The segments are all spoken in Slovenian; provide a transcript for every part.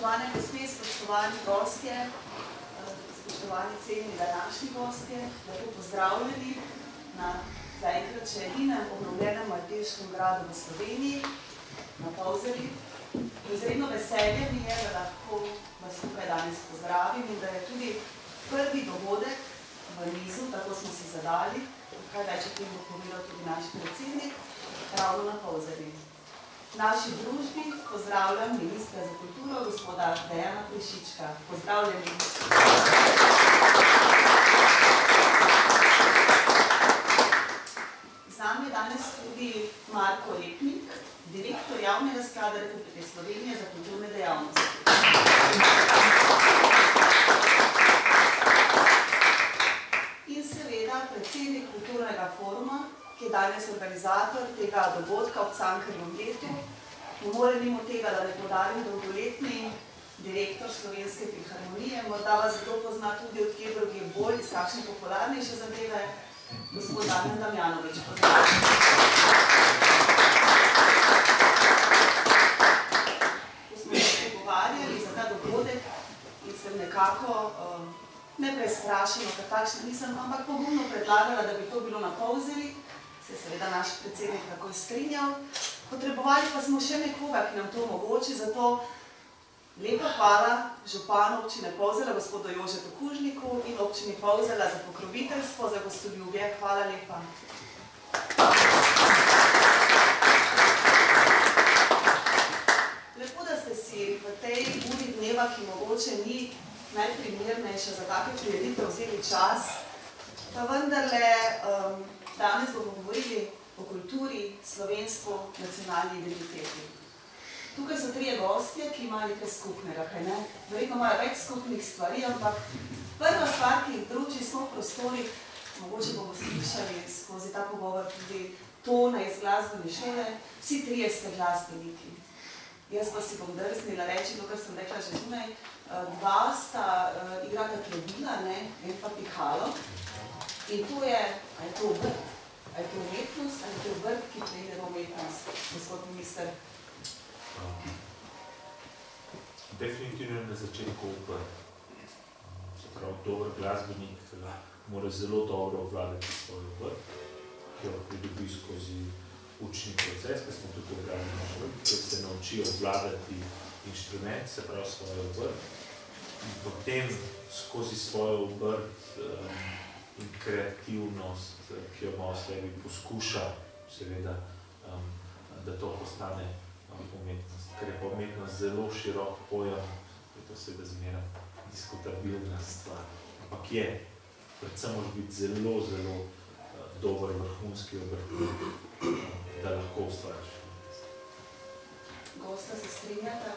Spoštovane gospe, spoštovani gostje, spoštovani cenjeni današnji gostje, lepo pozdravljeni na zaenkrat še edinem obnovljenem malteškem gradu v Sloveniji, na Polzeli. Izredno veselje mi je, da lahko vas tukaj danes pozdravim in da je tudi prvi dogodek v nizu, tako smo si zadali, kaj več o tem bo povedal tudi naš predsednik, ravno na Polzeli. V naši družbi pozdravljam ministra za kulturo, gospoda Dejana Prešička. Pozdravljeni. Z nami je danes tudi Marko Repnik, direktor Javnega sklada Republike Slovenije za kulturne dejavnosti. In seveda predsednik kulturnega foruma, ki je danes organizator tega dogodka ob Cankarjevem letu. Ne more mimo tega, da ne podarim dolgoletni direktor Slovenske filharmonije, morda vas kdo pozna tudi od kje drugih bolj, iz kakšne popularnejše zadeve, gospod Damjan Damjanovič. Pozdravljeni. Ko smo se pogovarjali za ta dogodek in sem nekako neprestrašeno, ker takšna nisem, ampak pogumno predlagala, da bi to bilo na Polzeli, se je seveda naš predsednik takoj strinjal. Potrebovali pa smo še nekoga, ki nam to omogoči, zato lepa hvala županu občine Polzela, gospodu Jožetu Kužniku in občini Polzela za pokroviteljstvo, za gostoljubje. Hvala lepa. Lepo, da ste si v tej uri dneva, ki mogoče ni najprimernejša za take prireditve, vzeli čas, pa vendarle danes bomo govorili o kulturi, slovenstvu, nacionalni identiteti. Tukaj so trije gostje, ki imajo nekaj skupnega, kaj ne? Verjetno imajo več skupnih stvari, ampak prva stvar, ki jih druži, smo v prostorih, mogoče bomo slišali skozi ta pogovor tudi tone iz glasbene šole, vsi trije ste glasbeniki. Jaz pa si bom drznila reči, to, kar sem rekla že zunaj, dva sta igrata klobila, en pa pihalo. In to je, a je to obrt? A je to umetnost, ali je to obrt, ki prejde v umetnost, gospod minister? Definitivno je na začetku obrt. Se pravi, dober glasbenik mora zelo dobro obvladati svoj obrt, ki jo pridobi skozi učni proces, ki smo tukaj igrali na šoli, ker se naučijo obvladati inštrument, se pravi svoj obrt. In potem skozi svojo obrt in kreativnost, ki jo ima v sebi, poskuša seveda, da to postane umetnost. Ker je pa umetnost zelo širok pojem, je to seveda zmeraj diskutabilna stvar. Ampak je, predvsem moraš biti zelo, zelo dober vrhunski obrtnik, da lahko ustvariš umetnost. Gosta se strinjata,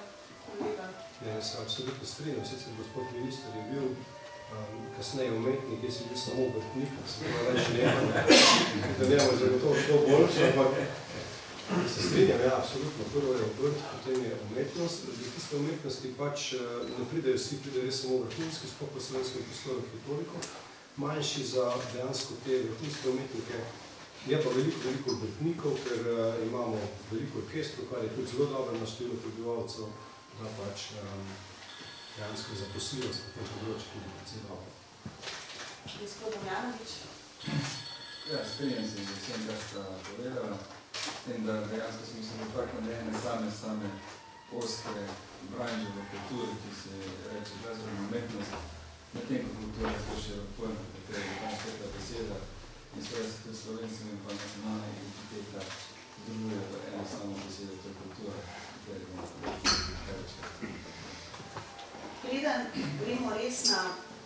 kolega? Ja, se absolutno strinjam. Sicer gospod minister je bil kasneje umetnik, jaz sem bil samo obrtnik, sem bila več leta, da njemu je zagotovo šlo boljše, ampak se strinjam, ja, absolutno. Prvo je obrt, potem je umetnost. Do tiste umetnosti pač ne pridejo vsi, pridejo res samo vrhunski, sploh po slovenskem prostoru, ki je toliko manjši za dejansko te vrhunske umetnike. Je pa veliko obrtnikov, ker imamo veliko orkestrov, kar je tudi zelo dobro na število prebivalcev, da pač dejansko zaposljivost na tem področju tudi precej dobro. Gospod Damjanovič? Ja, strinjam se z vsem, kar sta povedala. S tem, da dejansko smo se dotaknili ene same oskre branže v kulturi, ki se reče glasbena umetnost. Medtem ko kultura je zelo širok pojem, v kateri je tam sveta beseda in seveda se tudi slovenstvo in pa nacionalna identiteta združuje v eno samo besedo, to je kultura, v kateri bomo kaj več. Preden gremo res na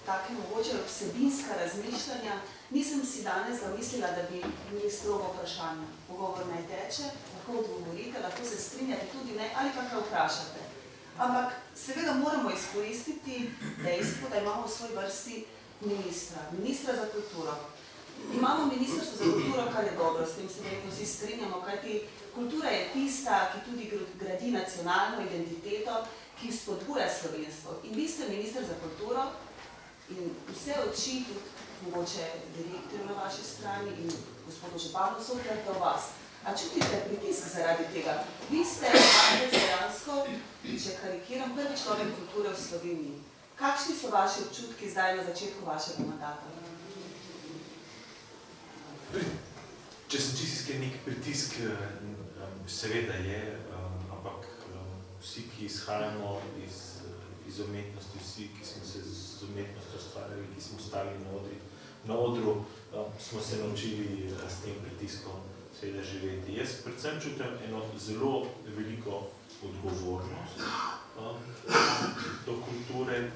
take mogoče vsebinska razmišljanja, nisem si danes zamislila, da bi imeli strogo vprašanja. Pogovor naj teče, lahko odgovorite, lahko se strinjate tudi ne, ali pa kaj vprašate. Ampak seveda moramo izkoristiti dejstvo, da imamo v svoj vrsti ministra za kulturo. Imamo ministrstvo za kulturo, kar je dobro, s tem se verjetno vsi strinjamo, kajti kultura je tista, ki tudi gradi nacionalno identiteto, ki spodbuja slovenstvo. In vi ste minister za kulturo in vse oči, tudi mogoče direktorju na vaši strani in gospodu županu so odprte v vas. A čutite pritisk zaradi tega? Vi ste dejansko, če karikiram, prvi človek kulture v Sloveniji. Kakšni so vaši občutki zdaj na začetku vašega mandata? Če sem čisto iskren, nek pritisk seveda je, ampak vsi, ki izhajamo iz umetnosti, vsi, ki smo se z umetnostjo ustvarjali, ki smo stali na odru, smo se naučili s tem pritiskom seveda živeti. Jaz predvsem čutim eno zelo veliko odgovornost do kulture,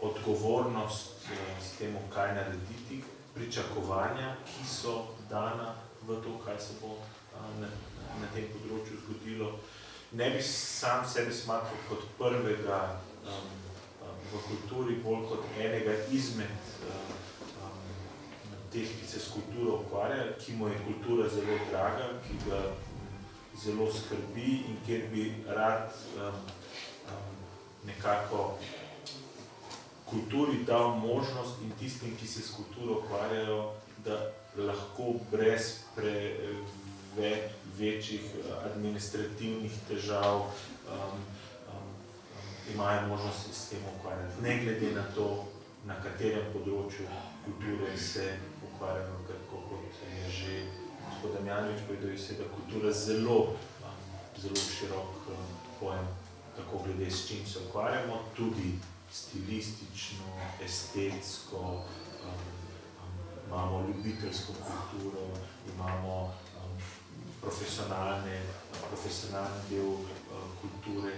odgovornost s tem, kaj narediti, pričakovanja, ki so dana v to, kaj se bo na tem področju zgodilo. Ne bi sam sebi smatral kot prvega v kulturi, bolj kot enega izmed teh, ki se s kulturo ukvarja, ki mu je kultura zelo draga, ki ga zelo skrbi in kjer bi rad nekako kulturi dal možnost in tistim, ki se s kulturo ukvarjajo, da lahko brez večjih administrativnih težav imajo možnost s tem ukvarjati. Ne glede na to, na katerem področju kulture se ukvarjajo, kot je že gospod Damjanovič povedal, je da kultura zelo širok pojem, tako glede s čim se ukvarjamo, tudi stilistično, estetsko, imamo ljubiteljsko kulturo, imamo profesionalni del kulture.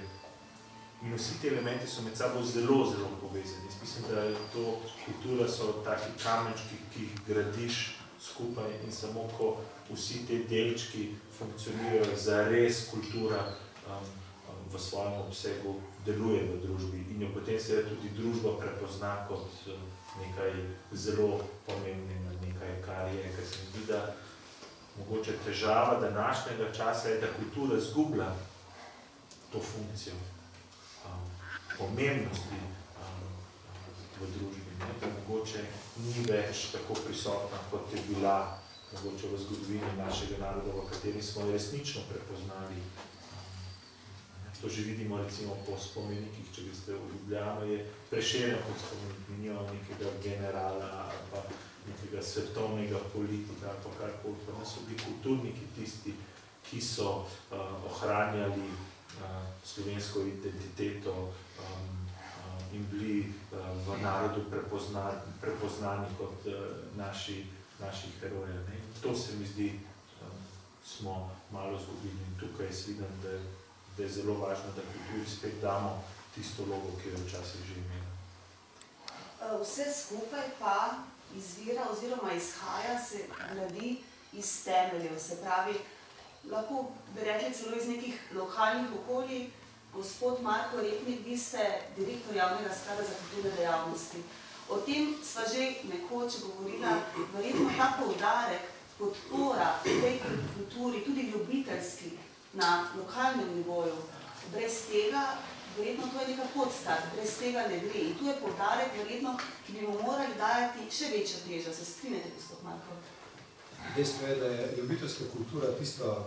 In vsi ti elementi so med sabo zelo, zelo povezani. Jaz mislim, da je to kultura so taki kamenčki, ki jih gradiš skupaj in samo ko vsi te delčki funkcionirajo, zares kultura v svojem obsegu deluje v družbi in jo potem se tudi družba prepozna kot nekaj zelo pomembnega, nekaj, kar je, ker se mi zdi, da mogoče težava današnjega časa je, da kultura zgublja to funkcijo pomembnosti v družbi, da mogoče ni več tako prisotna, kot je bila mogoče v zgodovini našega naroda, v kateri smo jo resnično prepoznali. To že vidimo recimo po spomenikih, če ste v Ljubljano, je Prešeren pod spomenik, nekega generala ali pa nekega svetovnega politika ali pa karkoli. Pa nas so bili kulturniki tisti, ki so ohranjali slovensko identiteto in bili v narodu prepoznani kot naši heroje. To se mi zdi, smo malo zgubili in tukaj jaz vidim, da je zelo važno, da kulturi spet damo tisto vlogo, ki jo včasih že imela. Vse skupaj pa izvira oziroma izhaja, se gradi iz temeljev, se pravi, lahko bi rekli celo iz nekih lokalnih okolij. Gospod Marko Repnik, vi ste direktor Javnega sklada za kulturne dejavnosti. O tem sva že nekoč govorila, verjetno ta poudarek, podpora tej kulturi, tudi ljubiteljski, na lokalnem nivoju. Brez tega, verjetno to je neka podstat, brez tega ne gre. In tu je poudarek, verjetno, ki bi mu morali dajati še večjo težo. Se strinjate, gospod Marko? Dejstvo je, da je ljubiteljska kultura tista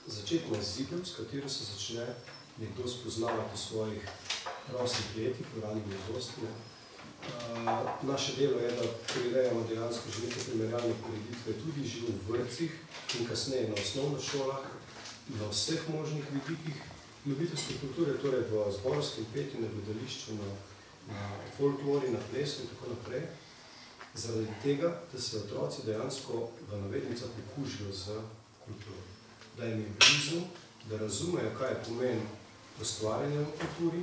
začetna zidov, s katero se začne nekdo spoznavati v svojih rosnih letih, v ranih mladosti. Naše delo je, da prirejamo dejansko že neke primerjalne prireditve tudi že v vrtcih in kasneje na osnovnih šolah, na vseh možnih vidikih ljubiteljske kulture, torej v zborskem petju, na gledališču, na folklori, na plesu in tako naprej, zaradi tega, da se otroci dejansko v navednicah okužijo z kulturo. Da jim je blizu, da razumejo, kaj je pomen ustvarjanja v kulturi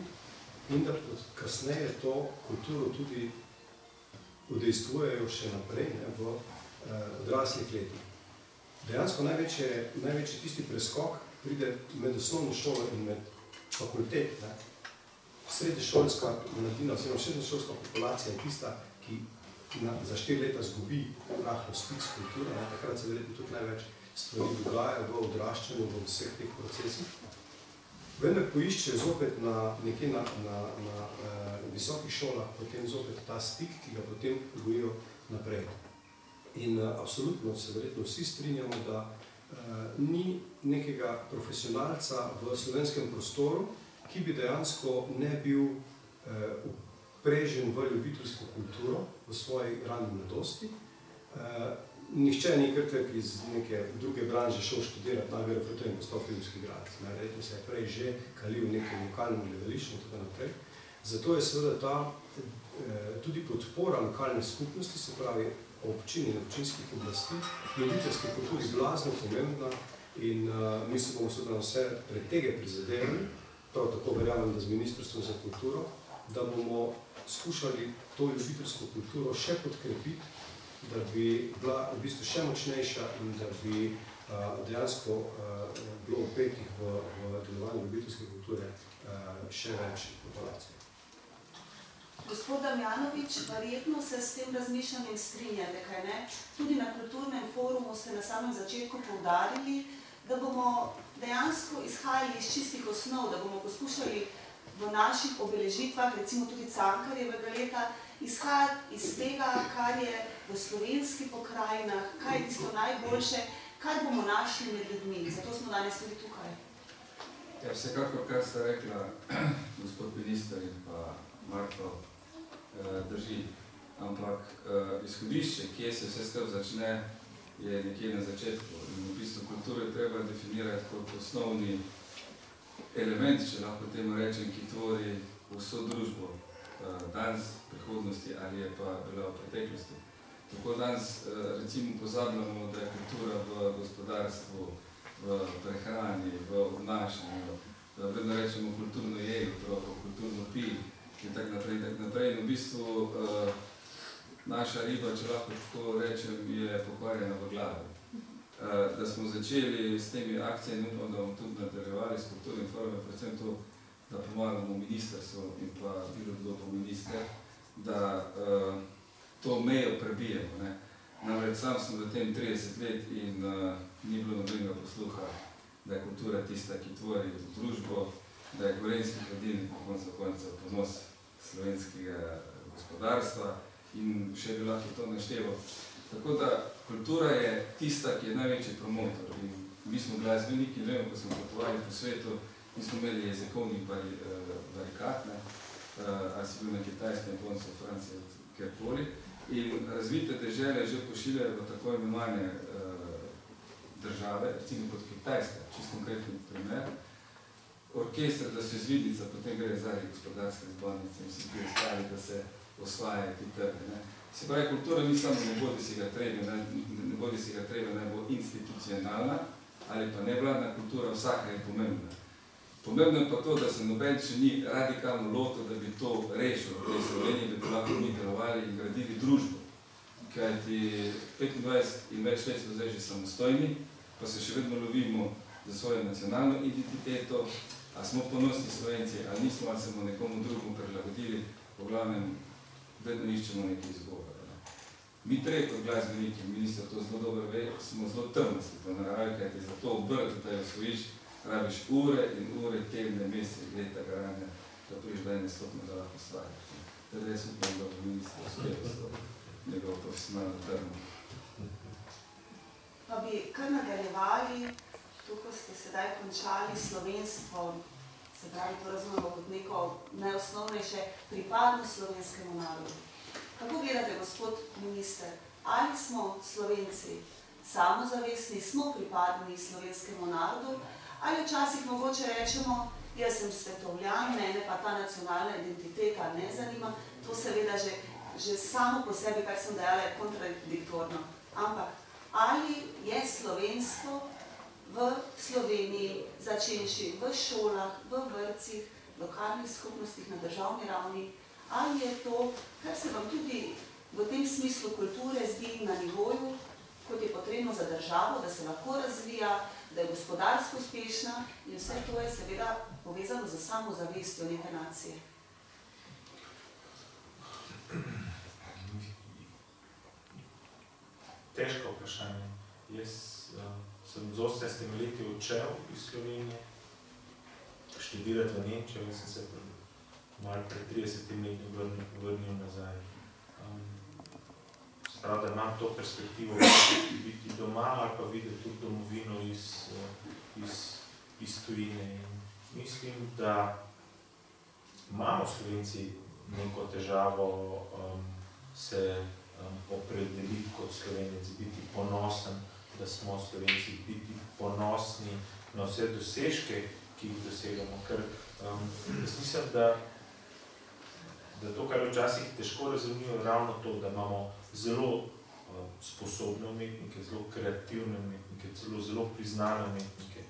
in da kasneje to kulturo tudi udejstvujejo še naprej v odraslih letih. Dejansko največji tisti preskok pride med osnovno šolo in med fakultet. Srednješolska mladina, oziroma srednješolska populacija je tista, ki za 4 leta zgubi rahlo stik s kulturo. Takrat se verjetno tudi največ stvari dogaja v odraščanju, v vseh teh procesih. Vendar poiščejo zopet nekje na visokih šolah potem zopet ta stik, ki ga potem gojijo naprej. In absolutno se verjetno vsi strinjamo, da ni nekega profesionalca v slovenskem prostoru, ki bi dejansko ne bil uprežen v ljubiteljsko kulturo v svoji rani mladosti. Nihče ni kar tak iz neke druge branže šel študirati na GRFT in postal filmski igralec. Verjetno se je prej že kalil v nekem lokalnem gledališču in tako naprej. Zato je seveda ta tudi podpora lokalne skupnosti, se pravi občin in občinskih oblasti, ljubiteljske kulturi blazno pomembna in mi se bomo seveda vse pretege prizadevali, prav tako verjamem, da z Ministrstvom za kulturo, da bomo skušali to ljubiteljsko kulturo še podkrepiti, da bi bila v bistvu še močnejša in da bi dejansko bilo vpetih v delovanju ljubiteljske kulture še več populacije. Gospod Damjanovič, verjetno se s tem razmišljanjem strinjate, kaj ne? Tudi na kulturnem forumu ste na samem začetku poudarili, da bomo dejansko izhajali iz čistih osnov, da bomo poskušali v naših obeležitvah, recimo tudi Cankarjevega leta, izhajati iz tega, kar je v slovenskih pokrajinah, kaj je tisto najboljše, kaj bomo našli med ljudmi. Zato smo danes tudi tukaj. Ja, vsekakor, kar ste rekla, gospod minister in pa Marko, drži. Ampak izhodišče, kje se vse skupaj začne, je nekje na začetku. In v bistvu kulturo treba definirati kot osnovni element, če lahko temu rečem, ki tvori vso družbo danes, prihodnosti ali je pa bila v preteklosti. Tako danes recimo pozabljamo, da je kultura v gospodarstvu, v prehrani, v obnašanju, vedno rečemo kulturno jej otroko, kulturno pi in tako naprej. In v bistvu naša riba, če lahko tako rečem, je pokvarjena v glavi. Da smo začeli s temi akcijami, upam, da bomo tudi nadaljevali s kulturnim forumom, predvsem to, da pomagamo ministrstvu in pa bilo kdo po minister, da to mejo prebijemo. Namreč sam sem v tem 30 let in ni bilo nobenega posluha, da je kultura tista, ki tvori družbo, da je gorenjski hladilnik po koncu koncev ponos slovenskega gospodarstva in še bi lahko to našteval. Tako da kultura je tista, ki je največji promotor. In mi smo glasbeniki, ne vem, ko smo potovali po svetu, mi smo imeli jezikovni barikat, ali si bil na Kitajskem, Japonsko, Franciji, kjerkoli. In razvite dežele že pošiljajo v tako imenovane države, recimo kot Kitajska, čisto konkretni primer. Orkester, da so izvidnica, potem gre zaradi gospodarske zbornice in vsi ostali, da se osvajajo ti trgi. Se pravi, kultura ni samo ne bodi si ga treba, naj bo institucionalna ali pa nevladna kultura, vsaka je pomembna. Pomembno je pa to, da se noben še ni radikalno lotil, da bi to rešil v tej Sloveniji, da bi lahko mi delovali in gradili družbo. Kajti 25 in več let smo zdaj že samostojni, pa se še vedno lovimo za svojo nacionalno identiteto, a smo ponosni Slovenci, ali nismo, ali se bomo nekomu drugemu prilagodili, po glavnem vedno iščemo nekaj izgovora. Mi trije kot glasbeniki, minister to zelo dobro ve, smo zelo trmasti po naravi, kajti za to obrti, da jo osvojiš, rabiš ure in ure, tedne, mesece, leta garanja, da priš da ene stopne, da lahko stvariš. Teda jaz upam, da bo minister uspel s njegov profesionalno trmo. Pa bi kar nadaljevali, tukaj ste sedaj končali slovenstvo, se pravi, to razumemo kot neko najosnovnejše pripadnost slovenskemu narodu. Kako gledate, gospod minister, ali smo Slovenci samozavestni, smo pripadni slovenskemu narodu, ali včasih mogoče rečemo, jaz sem svetovljan, mene pa ta nacionalna identiteta ne zanima, to seveda že samo po sebi, kar sem dejala, je kontradiktorno. Ampak ali je slovenstvo v Sloveniji, začenši v šolah, v vrtcih, lokalnih skupnostih na državni ravni, ali je to, kar se vam tudi v tem smislu kulture zdi na nivoju, kot je potrebno za državo, da se lahko razvija, da je gospodarsko uspešna in vse to je seveda povezano z samozavestjo neke nacije. Težko vprašanje. Jaz sem z 18 leti odšel iz Slovenije, študirati v Nemčijo in sem se malo pred 30 leti vrnil nazaj. pravi, da imam to perspektivo biti doma ali pa videti tudi domovino iz tujine. In mislim, da imamo Slovenci neko težavo se opredeliti kot Slovenec, biti ponosen, da smo Slovenci, biti ponosni na vse dosežke, ki jih dosegamo. Ker jaz mislim, da to, kar je včasih težko razumljivo, je ravno to, da imamo zelo sposobne umetnike, zelo kreativne umetnike, zelo priznane umetnike,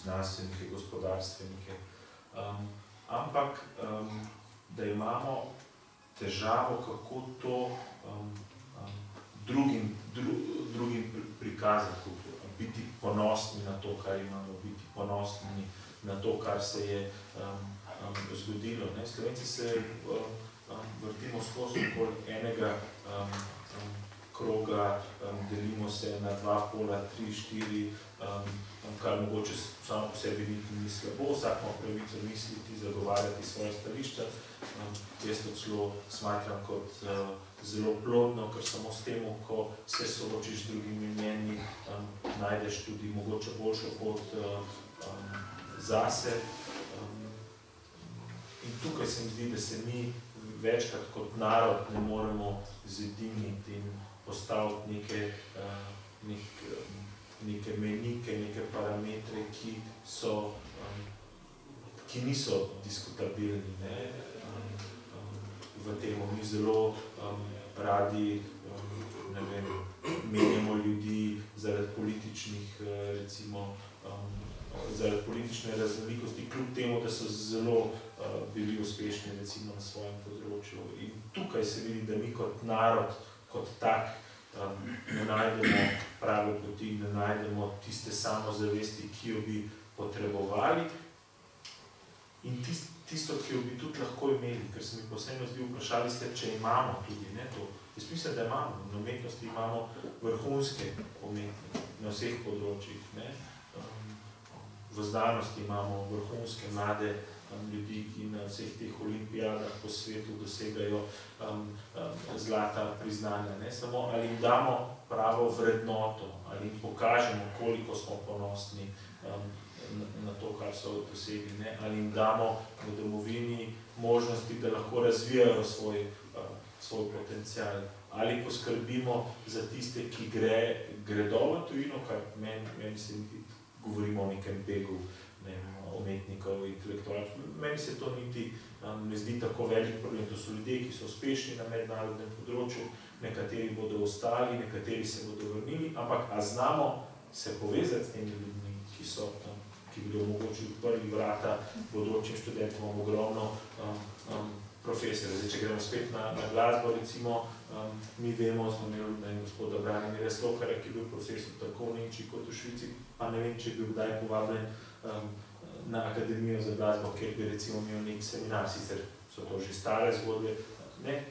znanstvenike, gospodarstvenike, ampak da imamo težavo, kako to drugim prikazati, biti ponosni na to, kar imamo, biti ponosni na to, kar se je zgodilo. Slovenci se vrtimo skozi okoli enega kroga, delimo se na dva pola, 3, 4, kar mogoče samo po sebi ni slabo, vsak ima pravico misliti, zagovarjati svoje stališča. Jaz to celo smatram kot zelo plodno, ker samo s tem, ko se soočiš z drugimi mnenji, najdeš tudi mogoče boljšo pot zase. In tukaj se mi zdi, da se mi večkrat kot narod ne moremo zediniti in postaviti neke menike, neke parametre, ki niso diskutabilni. V temu mi zelo radi menjamo ljudi zaradi političnih, recimo, zaradi politične raznolikosti, kljub temu, da so zelo bili uspešni recimo na svojem področju. In tukaj se vidi, da mi kot narod, kot tak, ne najdemo prave poti, ne najdemo tiste samozavesti, ki jo bi potrebovali. In tisto, ki jo bi tudi lahko imeli, ker se mi posebno zdi, vprašali ste, če imamo tudi to. Jaz mislim, da imamo. Na umetnosti imamo vrhunske umetnike na vseh področjih. V znanosti imamo vrhunske mlade ljudi, ki na vseh teh olimpijadah po svetu dosegajo zlata priznanja. Samo ali jim damo pravo vrednoto, ali jim pokažemo, koliko smo ponosni na to, kar so dosegli, ali jim damo v domovini možnosti, da lahko razvijajo svoj potencial, ali poskrbimo za tiste, ki gredo v tujino, kar meni se govorimo o nekem begu umetnikov, intelektualcev. Meni se to niti ne zdi tako velik problem. To so ljudje, ki so uspešni na mednarodnem področju, nekateri bodo ostali, nekateri se bodo vrnili, ampak a znamo se povezati s temi ljudmi, ki bodo omogočili odprli vrata bodočim študentom, imamo ogromno profesorjev. Zdaj, če gremo spet na glasbo, recimo, mi vemo, smo imeli gospoda Branimirja Slokarja, ki je bil profesor tako v Nemčiji kot v Švici, pa ne vem, če je bil kdaj povabljen na Akademijo za glasbo, kjer bi recimo imel nek seminar, sicer so to že stare zgodbe.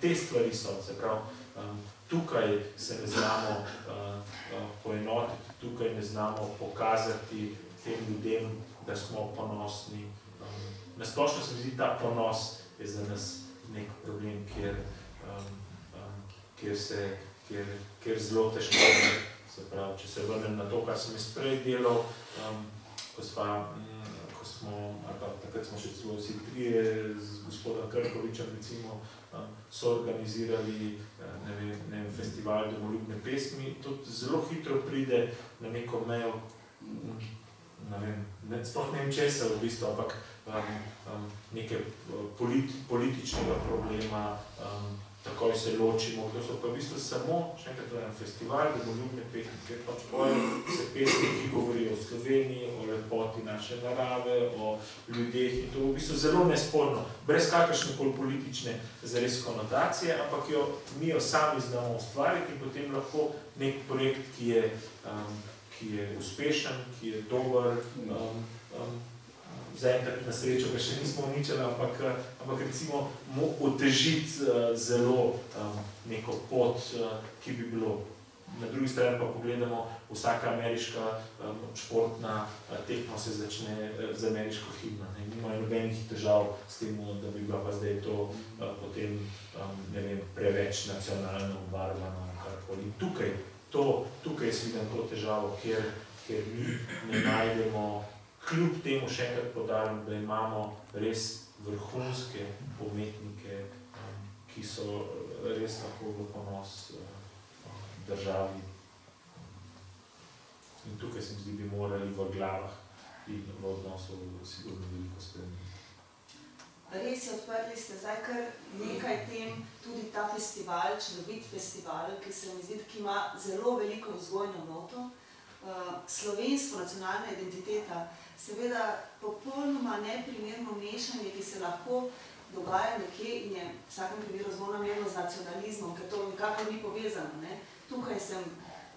Te stvari so, se pravi, tukaj se ne znamo poenotiti, tukaj ne znamo pokazati tem ljudem, da smo ponosni. Nasplošno se mi zdi, ta ponos je za nas nek problem, kjer zelo težko, se pravi, če se vrnem na to, kar sem jaz prej delal, ko smo, ali pa takrat smo še celo vsi trije z gospodom Krkovičem, recimo, so organizirali festival domoljubne pesmi, tudi zelo hitro pride na neko mejo, sploh ne vem česa v bistvu, ampak neke političnega problema, takoj se ločimo, to so pa v bistvu samo, še enkrat festival domoljubne pesmi, kjer pač se pesmi, ki govorijo o Sloveniji, o lepoti naše narave, o ljudeh in to v bistvu zelo nesporno, brez kakršnekoli politične zares konotacije, ampak mi jo sami znamo ustvariti in potem lahko nek projekt, ki je uspešen, ki je dober, zaenkrat na srečo ga še nismo uničili, ampak recimo otežiti zelo neko pot, ki bi bilo. Na drugi strani pa pogledamo, vsaka ameriška športna tekma se začne z ameriško himno. Nimajo nobenih težav s tem, da bi bila pa zdaj to potem, ne vem, preveč nacionalno obarvano karkoli. In tukaj jaz vidim to težavo, ker mi ne najdemo, kljub temu še enkrat poudarjam, da imamo res vrhunske umetnike, ki so res lahko v ponos državi. In tukaj se mi zdi, bi morali v glavah in v odnosu sigurno veliko spremeniti. Res je, odprli ste zdaj kar nekaj tem, tudi ta festival, čudovit festival, ki se mi zdi, ki ima zelo veliko vzgojno noto. Slovenstvo, nacionalna identiteta, seveda popolnoma neprimerno mešanje, ki se lahko dogaja nekje in je v vsakem primeru zelo namerno z nacionalizmom, ker to nekako ni povezano. Tukaj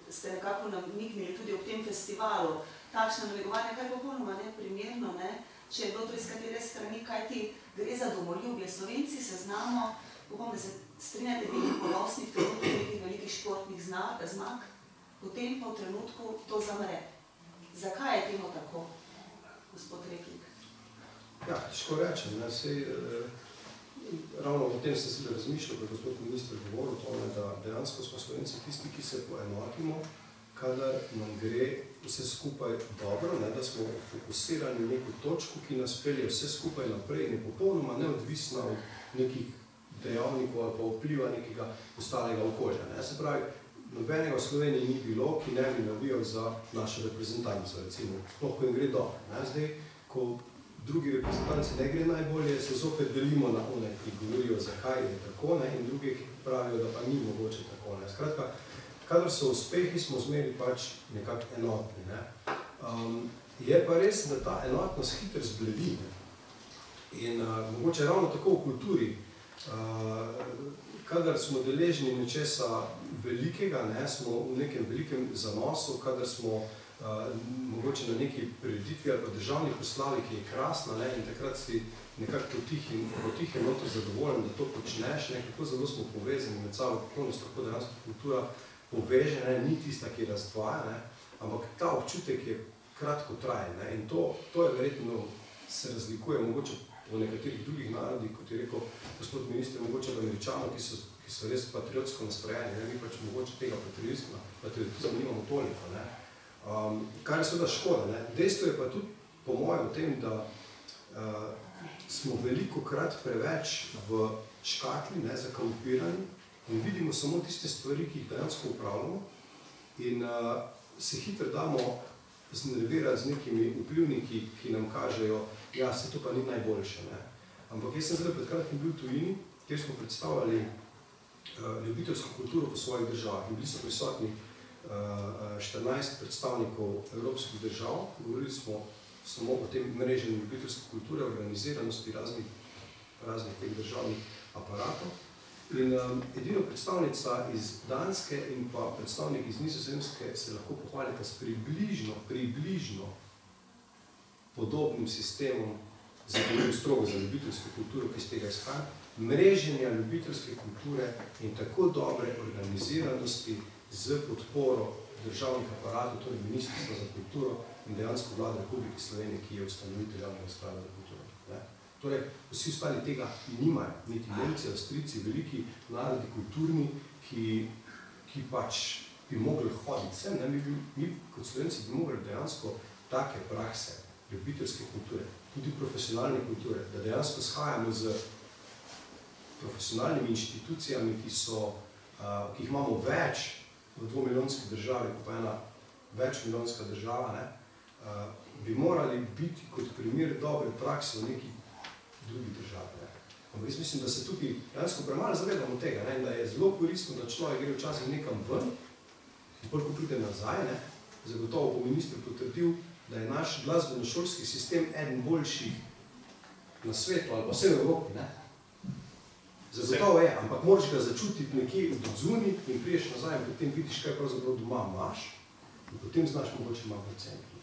ste nekako namignili tudi ob tem festivalu. Takšno namigovanje, kaj je popolnoma neprimerno, če je bilo to iz katere strani, kajti gre za domoljubje. Slovenci se znamo, upam, da se strinjate, biti ponosni v trenutku nekih velikih športnih zmag, potem pa v trenutku to zamre. Zakaj je temu tako, gospod Repnik? Ja, težko rečem. Ravno o tem sem se razmišljal, kot gospod minister govoril, da dejansko smo Slovenci tisti, ki se poenotimo, kadar nam gre vse skupaj dobro, da smo fokusirani v neko točko, ki nas pelje vse skupaj naprej in je popolnoma neodvisna od nekih dejavnikov ali pa vpliva nekega ostalega okolja. Se pravi, nobenega v Sloveniji ni bilo, ki ne bi navijal za našo reprezentanco, recimo, sploh ko jim gre dobro. Zdaj, ko drugi reprezentanci ne gre najbolje, se zopet delimo na one, ki govorijo, zakaj je tako, in drugi, ki pravijo, da pa ni mogoče tako. Skratka, kadar so uspehi, smo zmeri pač nekako enotni. Je pa res, da ta enotnost hitro zbledi. In mogoče ravno tako v kulturi, kadar smo deležni nečesa velikega, smo v nekem velikem zanosu, kadar smo mogoče na neki prireditvi ali pa državni proslavi, ki je krasna, in takrat si nekako potihem noter zadovoljen, da to počneš, kako zelo smo povezani med sabo, kako nas tako dejansko kultura poveže, ni tista, ki razdvaja, ampak ta občutek je kratko trajen. In to je verjetno, se razlikuje mogoče v nekaterih drugih narodih, kot je rekel gospod minister, mogoče v Američanov, ki so res patriotsko nastrojeni, mi pač mogoče tega patriotizma nimamo toliko. Kar je seveda škoda. Dejstvo je pa tudi po mojem v tem, da smo velikokrat preveč v škatli, zakampirani in vidimo samo tiste stvari, ki jih dejansko upravljamo in se hitro damo znervirati z nekimi vplivniki, ki nam kažejo, ja, se to pa ni najboljše. Ampak jaz sem zdaj pred kratkim bil v tujini, kjer smo predstavljali ljubiteljsko kulturo po svojih državah in bili so prisotni 14 predstavnikov evropskih držav, govorili smo samo o tem mreženju ljubiteljske kulture, organiziranosti raznih teh državnih aparatov. In edino predstavnica iz Danske in pa predstavnik iz Nizozemske se lahko pohvalita s približno podobnim sistemom, strogo za ljubiteljsko kulturo, ki iz tega izhaja, mreženja ljubiteljske kulture in tako dobre organiziranosti z podporo državnih aparatov, torej Ministrstva za kulturo in dejansko Vlade Republike Slovenije, ki je ustanovitelj javnega sklada za kulturo. Torej, vsi ostali tega nimajo, niti Nemci, Avstrijci, veliki narodi kulturni, ki pač bi mogli hoditi sem. Mi kot Slovenci bi mogli dejansko take prakse ljubiteljske kulture, tudi profesionalne kulture, da dejansko shajamo z profesionalnimi inštitucijami, ki jih imamo več v dvomilijonski državi, kot pa ena večmilijonska država, bi morali biti kot primer dobre prakse v neki drugi državi. Ampak jaz mislim, da se tukaj dejansko premalo zavedamo tega, da je zelo koristno, da človek gre včasih nekam ven in ko pride nazaj, zagotovo bo minister potrdil, da je naš glasbeno-šolski sistem eden boljših na svetu ali pa vse v Evropi. Zagotovo je, ampak moraš ga začutiti nekje od zunaj in priješ nazaj in potem vidiš, kaj pravzaprav doma imaš in potem znaš mogoče malo preceniti.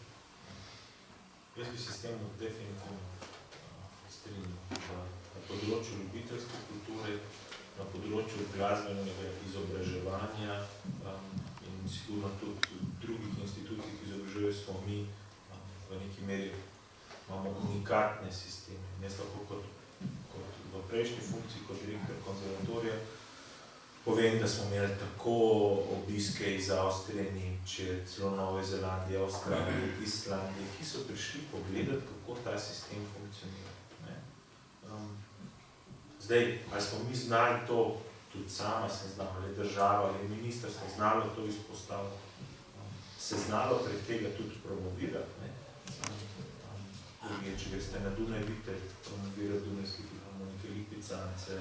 Jaz bi se s tem definitivno strinjal, da na področju ljubiteljske kulture, na področju glasbenega izobraževanja in sigurno tudi drugih institucij, ki izobražujejo, smo mi v neki meri imamo unikatne sisteme. Jaz lahko kot v prejšnji funkciji, kot direktor konzervatorija, povem, da smo imeli tako obiske iz Avstrije, Nemčije, celo Nove Zelandije, Avstralije, Islandije, ki so prišli pogledati, kako ta sistem funkcionira. Zdaj, ali smo mi znali to, tudi sama sem znala, ali država, ali ministrstvo znalo to izpostaviti, se znalo prek tega tudi promovirati. Če greste na Dunaj, vidite, promovirati Dunajske filharmonike, Lipicance,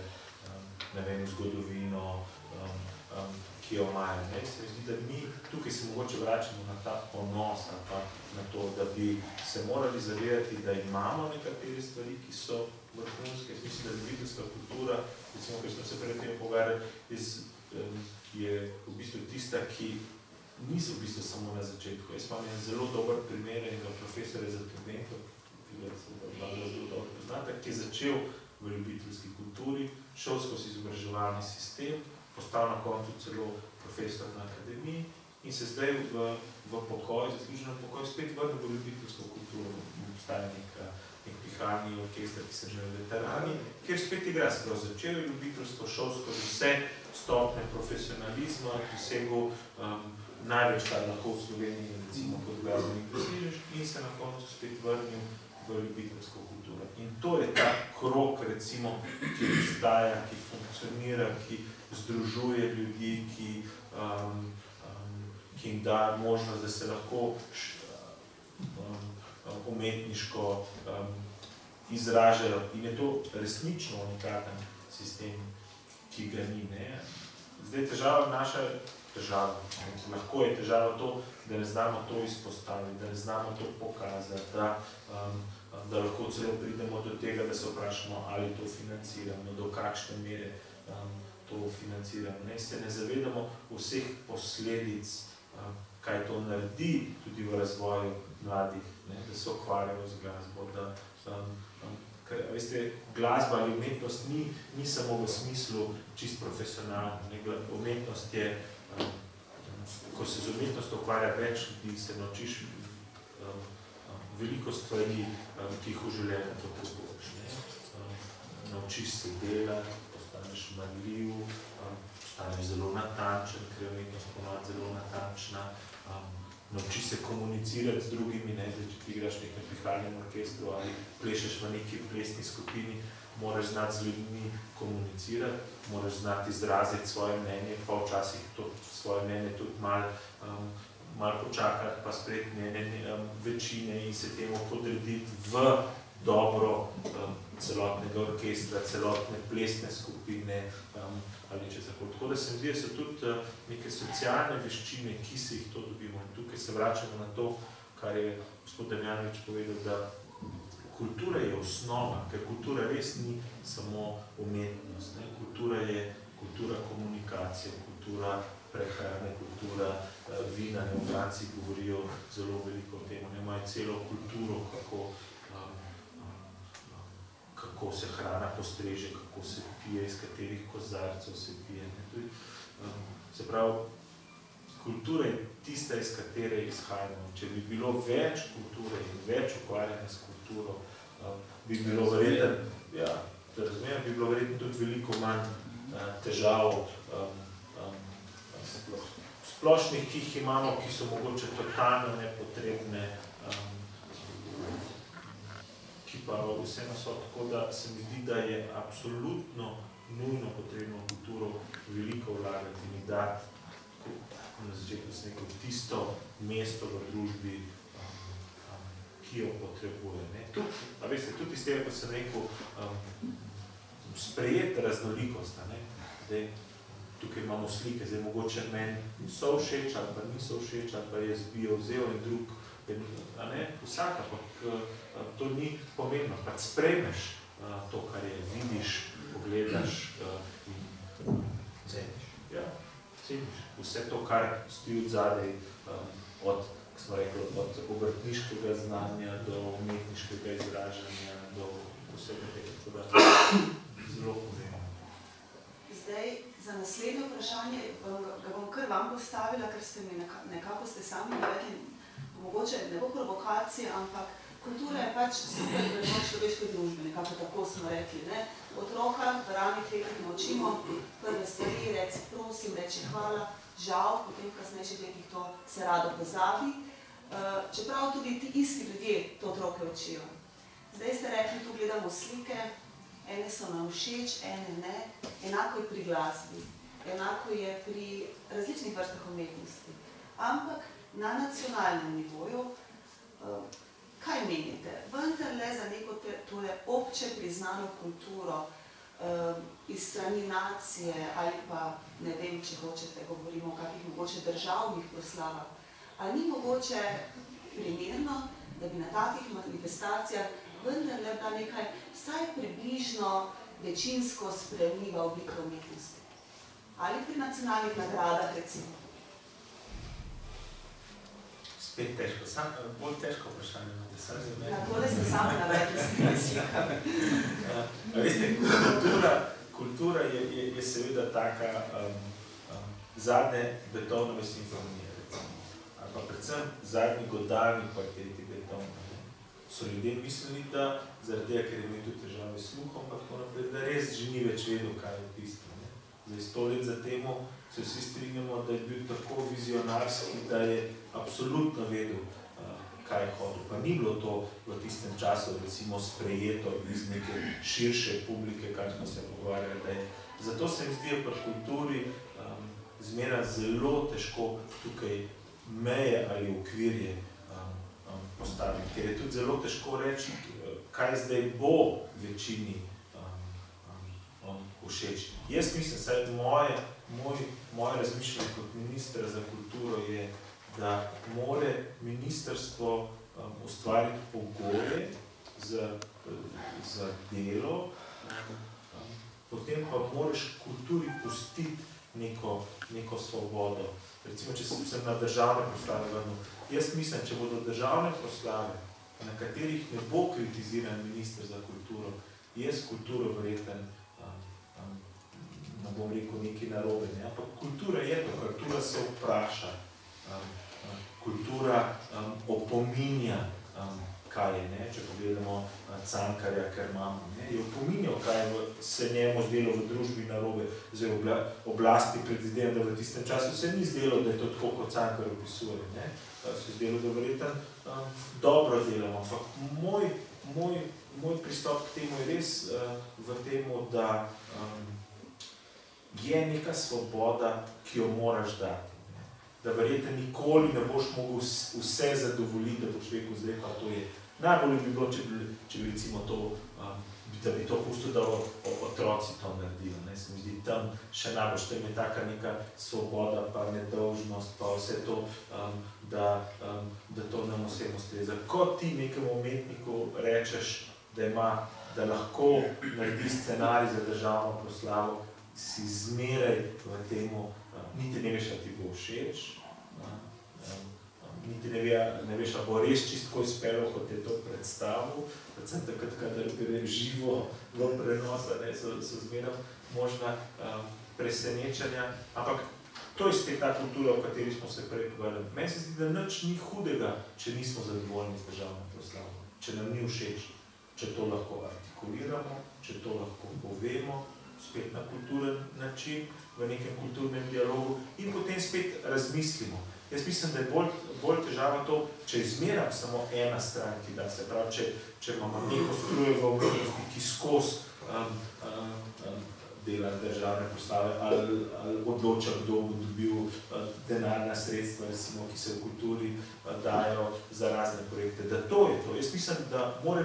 ne vem, zgodovino, ki jo imajo. Se mi zdi, da mi tukaj se mogoče vračamo na ta ponos, pa na to, da bi se morali zavedati, da imamo nekatere stvari, ki so vrhunske. Mislim, da ljubiteljska kultura, recimo, ker smo se pred tem pogovarjali, je v bistvu tista, ki niso v bistvu samo na začetku. Jaz imam zelo dober primer enega profesorja za študentov, ki ga zelo dobro poznate, ki je začel v ljubiteljski kulturi, šel skozi izobraževalni sistem, postal na koncu celo profesor na akademiji in se zdaj v pokoj, zasluženo pokoj, spet vrnil v ljubiteljsko kulturo. Obstaja nek pihalni orkester, ki se imenuje Veterani, kjer spet igra. Začel je ljubiteljsko, šel skozi vse stopnje profesionalizma, dosegel največ, kar lahko v Sloveniji, recimo kot glasbenik dosežeš, in se na koncu spet vrnil v ljubiteljsko kulturo. In to je ta krog, recimo, ki obstaja, ki funkcionira, ki združuje ljudi, ki jim da možnost, da se lahko umetniško izražajo. In je to resnično unikaten sistem, ki ga ni. Zdaj, težava naša težava. Lahko je težava to, da ne znamo to izpostaviti, da ne znamo to pokazati, da lahko celo pridemo do tega, da se vprašamo, ali to financiramo, do kakšne mere to financiramo. Se ne zavedamo vseh posledic, kaj to naredi tudi v razvoju mladih, da se ukvarjajo z glasbo. Veste, glasba ali umetnost ni samo v smislu čist profesionalno. Umetnost je, ko se z umetnostjo ukvarja več ljudi, se naučiš veliko stvari, ki jih v življenju potrebuješ. Naučiš se delati, postaneš marljiv, postaneš zelo natančen, ker je umetnost ponovadi zelo natančna. Naučiš se komunicirati z drugimi, če ti igraš v nekem pihalnem orkestru ali plešeš v neki plesni skupini, moraš znati z ljudmi komunicirati, moraš znati izraziti svoje mnenje, pa včasih to svoje mnenje tudi malo počakati, pa sprejeti mnenje večine in se temu podrediti v dobro celotnega orkestra, celotne plesne skupine ali če tako. Tako da se mi zdi, da so tudi neke socialne veščine, ki se jih to dobimo. In tukaj se vračamo na to, kar je gospod Damjanovič povedal, da kultura je osnova, ker kultura res ni samo umetnost. Kultura je kultura komunikacije, kultura prehrane, kultura vina. V Franciji govorijo zelo veliko o tem. Imajo celo kulturo, kako se hrana postreže, kako se pije, iz katerih kozarcev se pije. Se pravi, kultura je tista, iz katere izhajamo. Če bi bilo več kulture in več ukvarjanja s kulturo, bi bilo verjetno tudi veliko manj težav splošnih, ki jih imamo, ki so mogoče totalno nepotrebne, ki pa vseeno so. Tako da se mi zdi, da je absolutno nujno potrebno v kulturo veliko vlagati in dati, na začetku sem rekel, tisto mesto v družbi, ki jo potrebuje. Tudi iz tega, ko sem rekel, sprejeti raznolikost. Tukaj imamo slike, zdaj mogoče meni so všeč, ali pa niso všeč, ali pa jaz bi jo vzel in drug. Vsaka, to ni pomembno. Sprejmeš to, kar je, vidiš, pogledaš in ceniš. Ceniš. Vse to, kar stoji od zadaj, od obrtniškega znanja do umetniškega izražanja, do vsega tega. Zelo pomembno. Zdaj, za naslednje vprašanje ga bom kar vam postavila, ker ste mi nekako sami rekli, mogoče ne bo provokacija, ampak kultura je pač super prenos človeške družbe, nekako tako smo rekli. Ne? Otroka v ranih letih naučimo prve stvari, reči prosim, reči hvala, žal, potem v kasnejših letih to se rado pozabi. Čeprav tudi ti isti ljudje to otroke učijo. Zdaj ste rekli, tu gledamo slike, ene so nam všeč, ene ne, enako je pri glasbi, enako je pri različnih vrstah umetnosti. Ampak na nacionalnem nivoju, kaj menite? Vendarle za neko tole obče priznano kulturo iz strani nacije ali pa, ne vem, če hočete, govorimo o kakih mogoče državnih proslavah, ali ni mogoče primerno, da bi na takih manifestacijah vendarle bila nekaj vsaj približno večinsko sprejemljiva oblika umetnosti? Ali pri nacionalnih nagradah, recimo? Spet težko, bolj težko vprašanje. Na tole ste sami navedli s temi slikami. Veste, kultura je seveda taka zadnje Beethovenove simfonije, recimo. Ali pa predvsem zadnji godalni kvarteti Beethovena. So ljudje mislili, da zaradi tega, ker je imel tudi težave s sluhom, pa tako naprej, da res že ni več vedel, kaj je bistvo. Zdaj, 100 let za temu se vsi strinjamo, da je bil tako vizionarski, da je absolutno vedel, kaj je hodil. Pa ni bilo to v tistem času, recimo, sprejeto iz neke širše publike, kar smo se pogovarjali. Zato se mi zdi pri kulturi zmeraj zelo težko tukaj meje ali okvirje postaviti, ker je tudi zelo težko reči, kaj zdaj bo večini všeč. Jaz mislim, saj moje razmišljanje kot ministra za kulturo je, da more ministrstvo ustvariti pogoje za delo, potem pa moraš kulturi pustiti neko svobodo. Recimo, če sem na državne proslave vrnil, jaz mislim, če bodo državne proslave, na katerih ne bo kritiziran minister za kulturo, jaz kulturo verjeten, ne bom rekel nekaj narobe, ampak kultura je to, kultura se vpraša, kultura opominja, kaj je, če pogledamo Cankarja, ker imamo, je opominjal, kaj se njemu zdelo v družbi narobe, zdaj oblasti predvidevam, da v tistem času se ni zdelo, da je to tako, kot Cankar opisuje, se zdelo, da verjetno dobro delamo, ampak moj pristop k temu je res v temu, da je neka svoboda, ki jo moraš dati. Da verjetno nikoli ne boš mogel vse zadovoljiti, da boš rekel, zdaj pa to je. Najbolj bi bilo, če bi recimo to, da bi to pustil, da otroci to naredijo. Se mi zdi tam še najbolj, tam je taka neka svoboda, pa nedolžnost, pa vse to, da to nam osebno streza. Ko ti nekemu umetniku rečeš, da lahko naredi scenarij za državno proslavo, si zmeraj v temu, niti ne veš, da ti bo všeč, niti ne veš, da bo res čistko izpelo, kot je to predstavil, predvsem takrat, kadar gre živo v prenosa, so zmeraj možna presenečanja, ampak to je spet ta kultura, o kateri smo se prej pogovarjali. Meni se zdi, da nič ni hudega, če nismo zadovoljni z državno proslavo, če nam ni všeč, če to lahko artikuliramo, če to lahko povemo, spet na kulturen način, v nekem kulturnem dialogu in potem spet razmislimo. Jaz mislim, da je bolj težava to, če izmeram samo ena stran, ki da se pravi, če imamo neko strujo v umetnosti, ki skozi dela državne proslave ali odloča, kdo bo dobil denarna sredstva, recimo, ki se v kulturi dajo za razne projekte, da to je to. Jaz mislim, da mora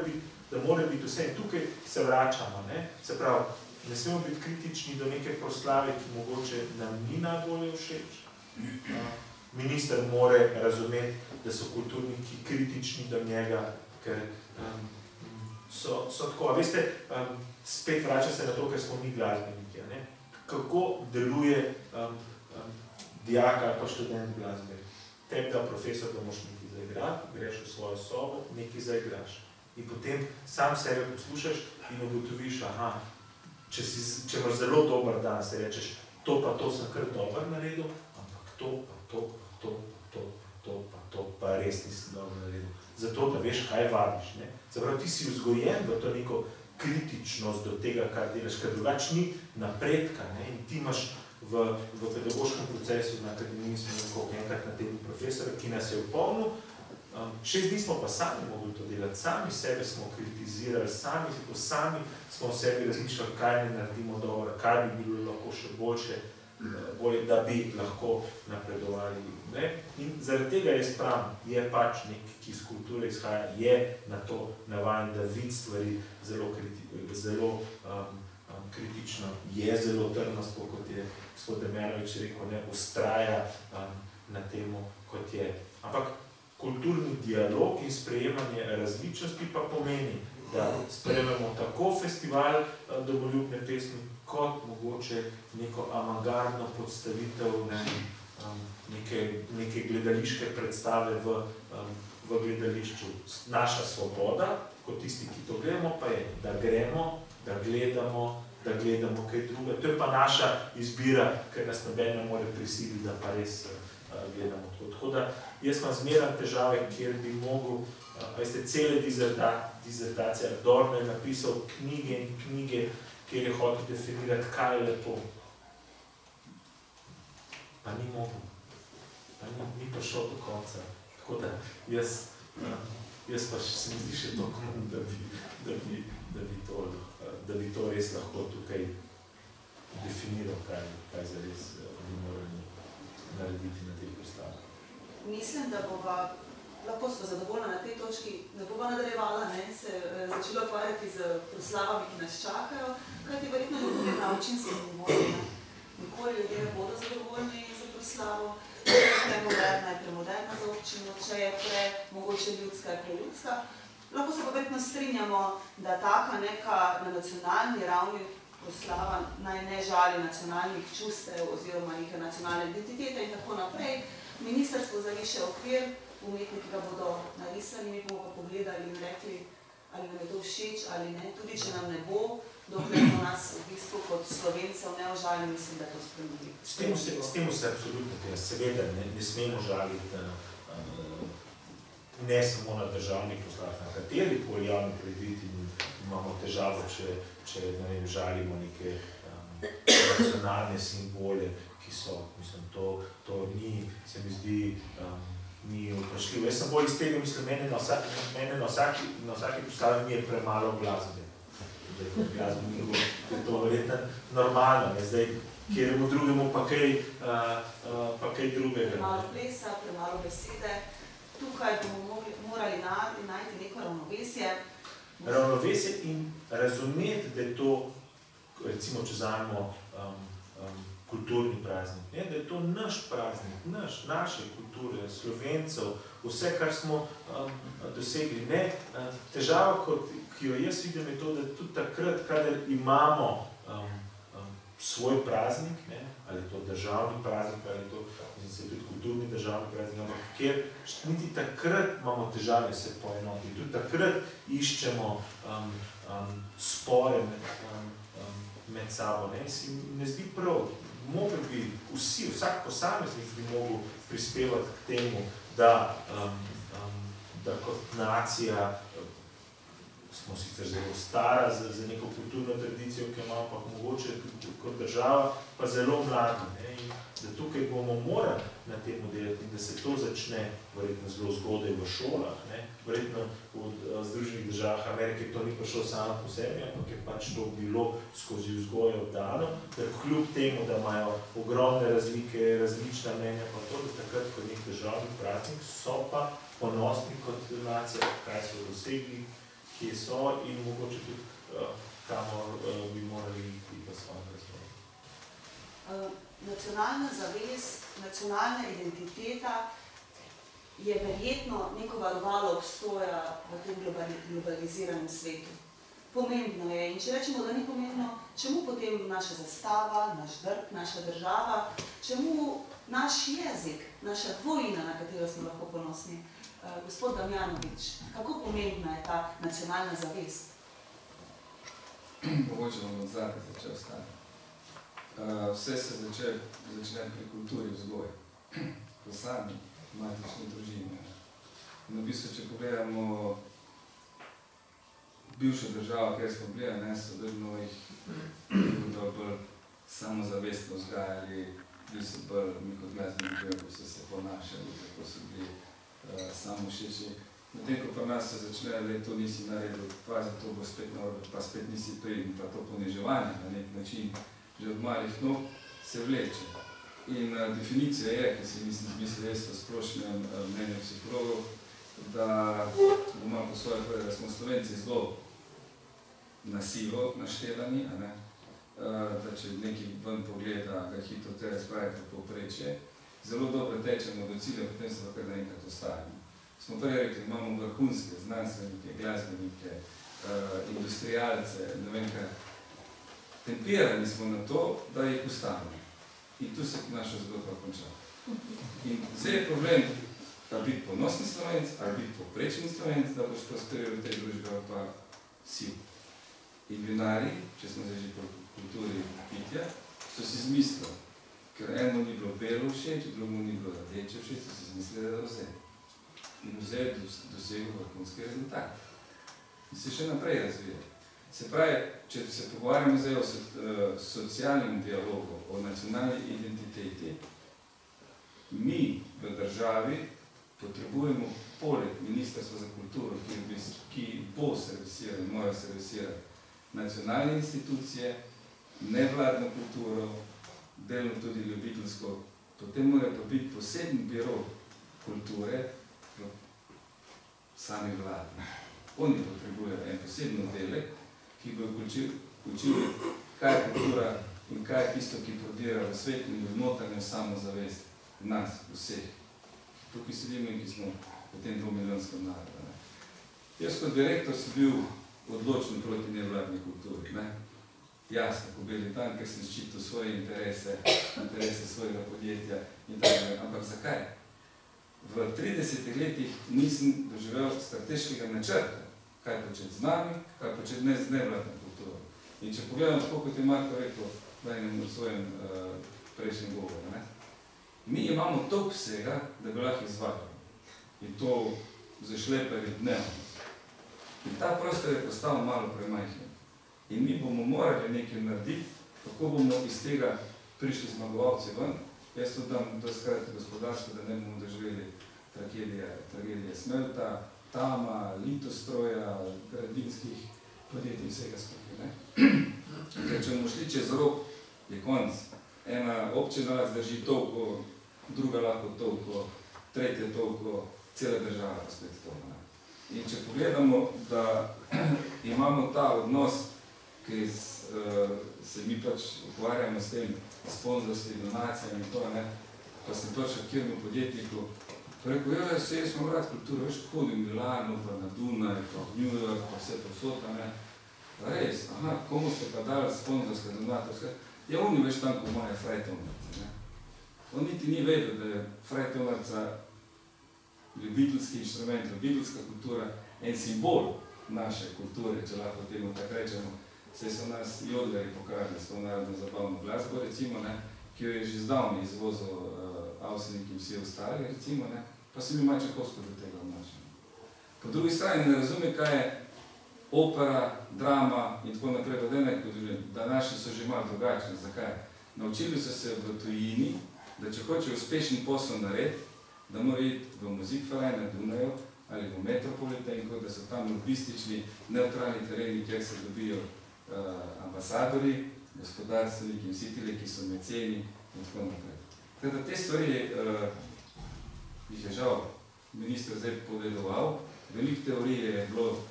biti vse in tukaj se vračamo, se pravi, ne smemo biti kritični do neke proslave, ki mogoče nam ni najbolje všeč. Minister mora razumeti, da so kulturniki kritični do njega, ker so tako. Veste, spet vrača se na to, ker smo mi glasbeniki. Kako deluje dijak ali pa študent glasbe? Tebi da profesor, da moraš nekaj zaigrati, greš v svojo sobo, nekaj zaigraš. In potem sam sebe poslušaš in ugotoviš, če imaš zelo dober dan, se rečeš, to pa to sem kar dober naredil, ampak to pa to pa res nisem dobro naredil. zato, da veš, kaj vadiš. Ne? Zaprav, ti si vzgojen v to neko kritičnost do tega, kar delaš, ker drugač ni napredka. Ne? In ti imaš v pedagoškem procesu na akademiji smo enkrat na temu profesora, ki nas je upolnil, 6 dni smo pa sami mogli to delati, sami sebe smo kritizirali, sami smo v sebi razmišljali, kaj ne naredimo dobro, kaj bi bilo lahko še boljše, da bi lahko napredovali. Ne? In zaradi tega jaz pravim, je pač nek, ki iz kulture izhaja, je na to navajen, da vidi stvari zelo kritično, je zelo trmasto, kot je gospod Demjanovič rekel, ne, ustraja na temu, kot je. Ampak kulturni dialog in sprejemanje različnosti pa pomeni, da sprejemamo tako festival domoljubne pesmi, kot mogoče neko avantgardno podstavitev neke gledališke predstave v gledališču. Naša svoboda, kot tisti, ki to gledamo, pa je, da gremo, da gledamo kaj druga. To je pa naša izbira, ker nas noben ne more prisiliti, da pa res gledamo to. Tako da jaz imam zmeraj težave, kjer bi mogel, veste, cele dizertacije, Adorno je napisal knjige in knjige, kjer je hotel definirati, kaj je lepo. Pa ni mogel. Pa ni prišel do konca. Tako da jaz pa se mi zdi še toliko, da bi to res lahko tukaj definiral, kaj zares bi morali narediti na tej proslavi. Mislim, da bova, lahko smo zadovoljna na tej točki, ne bova nadaljevala, se začela ukvarjati z proslavami, ki nas čakajo, kajti verjetno ne tudi na občinskem nivoju. Nikoli ljudje ne bodo zadovoljni za proslavo, če je premoderna, je premoderna za občino, če je mogoče ljudska, je preljudska. Lahko se pa verjetno strinjamo, da taka neka na nacionalni ravni proslava naj ne žali nacionalnih čustev oziroma neke nacionalne identitete in tako naprej. Ministrstvo zaviše okvir, umetniki ga bodo narisali, mi bomo pa pogledali in rekli, ali nam je to všeč ali ne. Tudi če nam ne bo, dokler nas v bistvu kot Slovencev ne ožali, mislim, da to spremeni. S tem se absolutno, seveda ne smemo žaliti, ne samo na državnih proslavah, na kateri koli javni prireditvi imamo težavo, če žalimo neke nacionalne simbole, ki so, mislim, to ni, se mi zdi, ni vprašljivo. Jaz sem bolj iz tega, mislim, mene na vsaki proslavi mi je premalo glasbe. Glasbe je to verjetno normalno, zdaj, kjeremu drugemu pa kaj drugega. Premalo plesa, premalo besede. Tukaj bomo morali najti neko ravnovesje. Ravnovesje in razumeti, da je to, recimo, če vzamemo kulturni praznik, da je to naš praznik, naše kulture, Slovencev, vse, kar smo dosegli. Težava, ki jo jaz vidim, je to, da tudi takrat, kadar imamo svoj praznik, ali je to državni praznik, ali je to tudi kulturni državni praznik, kjer niti takrat imamo težave se poenotiti, tudi takrat iščemo spore med sabo. Se ne zdi prav, mogli bi vsi, vsak posameznik bi mogel prispevati k temu, da kot nacija smo sicer zelo stara za neko kulturno tradicijo, ki imamo pa mogoče kot država, pa zelo mladi. In da tukaj bomo morali na tem delati in da se to začne verjetno zelo zgodaj v šolah. Verjetno v Združenih državah Amerike to ni prišlo samo po sebi, ampak je pač to bilo skozi vzgojo oddano, da kljub temu, da imajo ogromne razlike, različna mnenja, pa to, da takrat, ko nek državni praznik, so pa ponosni kot nacija, kaj so dosegli, kje so in mogoče tudi kamor bi morali iti v svojem razvoju. Nacionalna zavest, nacionalna identiteta je verjetno neko varovalo obstoja v tem globaliziranem svetu. Pomembno je. In če rečemo, da ni pomembno, čemu potem naša zastava, naš grb, naša država, čemu naš jezik, naša dvojina, na katero smo lahko ponosni? Gospod Damjanovič, kako pomembna je ta nacionalna zavest? Mogoče bom od zadnje začel stati. Vse se začne pri kulturi vzgoje, v sami matični družini. In v bistvu, če pogledamo bivšo državo, kjer smo bili, so vedno jih bolj samozavestno vzgajali, bili so bolj mi kot glasbeniki, ko so se ponašali, kako so bili samovšeči. Medtem ko pri nas se začne, da to nisi naredil, pazi, to bo spet naredil, pa spet nisi pridn, pa to poniževanje na nek način, že od malih nog, se vleče. In definicija je, ki si mislim, jaz v splošnem mnenju psihologov, da bomo po svoje povedali, da smo Slovenci zelo na silo naštelani, da če nekaj ven pogleda, ga hitro te razpravi kot povprečje, zelo dobro tečemo do cilja, potem se pa kar naenkrat ostavimo. Smo prej rekli, imamo vrhunske znanstvenike, glasbenike, industrialce, ne vem kaj. Tempirani smo na to, da jih ustavimo. In tu se naša zgodba konča. In zdaj je problem, da biti ponosni Slovenc, ali biti povprečni Slovenc, da boš prosperiral v tej družbi, ali pa sil. In vinari, če smo zdaj že po kulturi pitja, so si izmislili, ker eno ni bilo belo všeč, drugo ni bilo rdeče všeč, so si izmislili, da vse. In vse je dosegel vrhunski rezultat. In se še naprej razvija. Se pravi, če se pogovarjamo zdaj o socialnem dialogu, o nacionalni identiteti, mi v državi potrebujemo poleg Ministrstva za kulturo, ki bo servisiral, mora servisirati nacionalne institucije, nevladno kulturo, delno tudi ljubiteljsko, potem mora pa biti poseben biro kulture v sami vladi. Oni potrebujejo en poseben oddelek, ki bo učil, kaj je kultura in kaj je tisto, ki prodira v svet in v notranjo samozavest nas, vseh. Tukaj sedimo in ki smo v tem 2-milijonskem narodu. Jaz kot direktor sem bil odločen proti nevladni kulturi. Jasno, ko bili tam, ker sem ščitil svoje interese svojega podjetja in tako naprej. Ampak zakaj? V 30 letih nisem doživel strateškega načrta, kaj početi z nami, kaj početi ne z nevladno kulturo. In če pogledam, tako kot je Marko rekel v enem svojem prejšnjem govoru, mi imamo toliko vsega, da bi lahko izvajali. In to zašlepali dnevno. In ta prostor je postal malo premajhen. In mi bomo morali nekaj narediti, kako bomo iz tega prišli zmagovalci ven. Jaz to dam doskrat gospodarstvo, da ne bomo doživeli tragedije Smelta, Tama, Litostroja, gradinskih podjetij in vsega skupaj. Ker če bomo šli čez rob, je konc. Ena občina zdrži toliko, druga lahko toliko, tretja toliko, cela država pa spet toliko. In če pogledamo, da imamo ta odnos, ki se mi pač ukvarjamo s tem sponzorstvi, donacijami in to, pa sem prišel k kjermu podjetniku, pa rekel, jaz smo rad kulturo, veš, hodim v Milano, pa na Dunaj, pa v New York, pa vse povsod, res, komu ste pa dali sponzorske, donatorske? Ja, oni veš tam, ko moja Frajtovnica. On niti ni vedel, da je Frajtovnica ljubiteljski inštrument, ljubiteljska kultura, en simbol naše kulture, če lahko temu tako rečemo. Saj so nas jodleri pokradli s to narodno zabavno glasbo, recimo, ki jo je že zdavni izvozil Avsenik in vsi ostali, recimo, pa se mi Mačakovsko do tega obnašamo. Po drugi strani ne razume, kaj je opera, drama in tako naprej, da naši so že malo drugačni. Zakaj? Naučili so se v tujini, da če hoče uspešen posel narediti, da mora iti v Musikverein na Dunaju ali v Metropolitanko, da so tam lobistični, neutralni tereni, kjer se dobijo ambasadori, gospodarstveniki in vsi tile, ki so meceni in tako naprej. Teda te stvari jih je žal minister zdaj povedoval, veliko teorije je bilo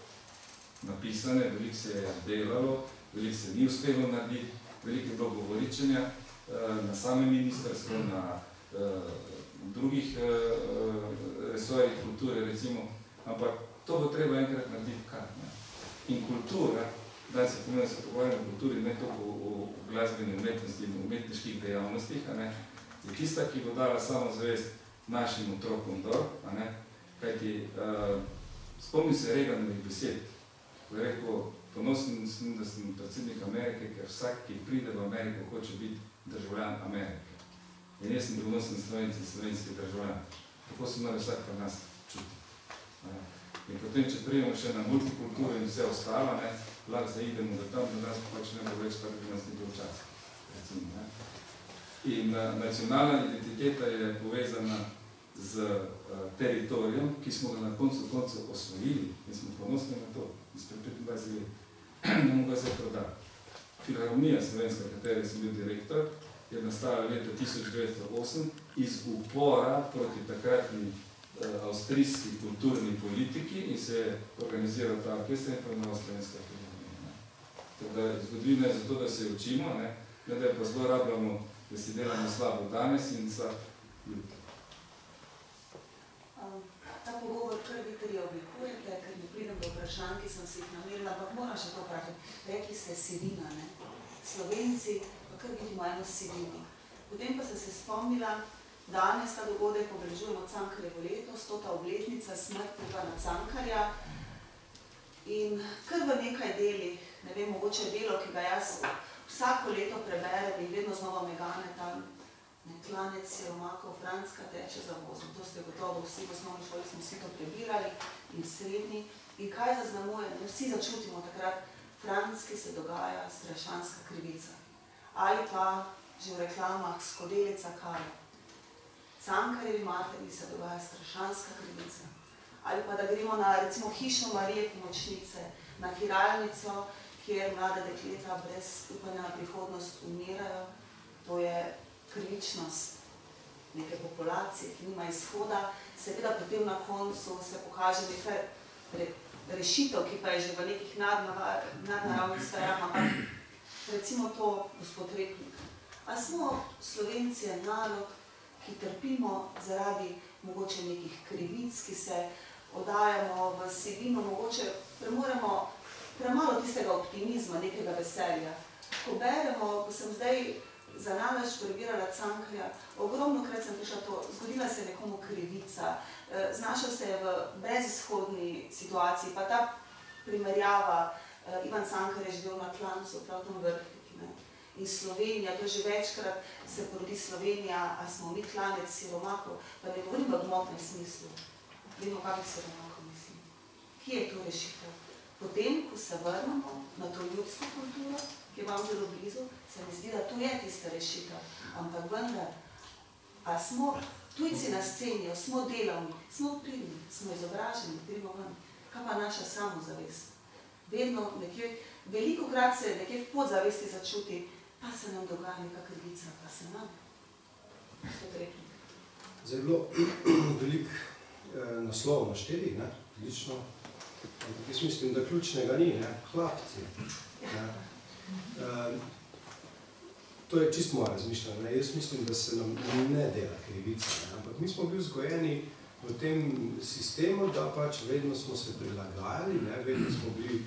napisane, veliko se je delalo, veliko se ni uspelo narediti, veliko je bilo govoričenja na samem ministrstvu, na drugih resorjih kulture, recimo, ampak to bo treba enkrat narediti kar. In kultura, da se pogovarjamo o kulturi, ne toliko o glasbeni umetnosti in umetniških dejavnostih, je tista, ki bo dala samozavest našim otrokom dol, kajti spomni se Reaganovih besed, ko je rekel, ponosen sem, da sem predsednik Amerike, ker vsak, ki pride v Ameriko, hoče biti državljan Amerike. In jaz sem ponosen Slovenci in slovenski državljan. Tako se mora vsak pri nas čuti. In potem, če prijemo še na multikulturo in vse ostalo, lahko zaidemo do tam, da nas pač ne bo več, pa da bi nas ni bil čas. In nacionalna identiteta je povezana z teritorijem, ki smo ga na koncu osvojili in smo ponosni na to, izpred 25 let. Ne mogo ga se prodati. Filharmonija slovenska, kateri sem bil direktor, je nastala leta 1908 iz upora proti takratni avstrijski kulturni politiki in se je organiziral ta orkester in prenova slovenska filharmonija. Tako da zgodovina je zato, da se učimo, ne da pa zelo rabljamo, da si delamo slabo danes in slab jutri. Ta pogovor kar vi tri oblikujete, ker ne pridem do vprašanj, ki sem si jih namerila, ampak moram še to vprašati. Rekli ste sivina, ne? Slovenci, pa kar vidimo eno sivino. Potem pa sem se spomnila, danes ta dogodek obeležujemo Cankarjevo leto, 100. obletnica smrti Ivana Cankarja. In kar v nekaj delih, ne vem, mogoče delo, ki ga jaz vsako leto preberem in vedno znova me gane tam, Klanec siromakov, Franska teče za vozom. To ste gotovo vsi v osnovni šoli, smo vsi to prebirali in v srednji. In kaj zaznamuje? Vsi začutimo takrat, Franski se dogaja strašanska krivica. Ali pa, že v reklamah, skodelica kave. Cankarjevi materi se dogaja strašanska krivica. Ali pa da gremo na, recimo, hišo Marije Pomočnice, na hiralnico, kjer mlada dekleta brez upanja na prihodnost umirajo. To je krivičnost neke populacije, ki nima izhoda. Seveda potem na koncu se pokaže nekaj rešitev, ki pa je že v nekih nadnaravnih sferah, ampak recimo to, gospod Repnik. A smo Slovenci narod, ki trpimo zaradi mogoče nekih krivic, ki se oddajamo v sivino, mogoče premoremo premalo tistega optimizma, nekega veselja. Ko beremo, ko sem zdaj za nalaž prebirala Cankarja, ogromno krat sem prišla to, zgodila se je nekomu krivica, znašel se je v brezizhodni situaciji, pa ta primerjava, Ivan Cankar je živel na Klancu, prav tam Vrhniki, in Slovenija, to že večkrat se porodi Slovenija, a smo mi Klanec siromakov, pa ne govorim v gmotnem smislu, vemo, kakih siromakov mislim. Kje je to rešitev? Potem, ko se vrnemo na to ljudsko kulturo, ki je vam zelo blizu, se mi zdi, da tu je tista rešitev. Ampak vendar, a smo tujci na sceni, smo delavni, smo pridni, smo izobraženi, gremo ven. Kaj pa naša samozavest? Vedno nekje, veliko krat se nekje v podzavesti začuti, pa se nam dogaja neka krivica, pa se nam. Zelo veliko naslov našteli, odlično. Jaz mislim, da ključnega ni, hlapci. To je čisto moje razmišljanje. Jaz mislim, da se nam ne dela krivica, ampak mi smo bili vzgojeni v tem sistemu, da pač vedno smo se prilagajali, vedno smo bili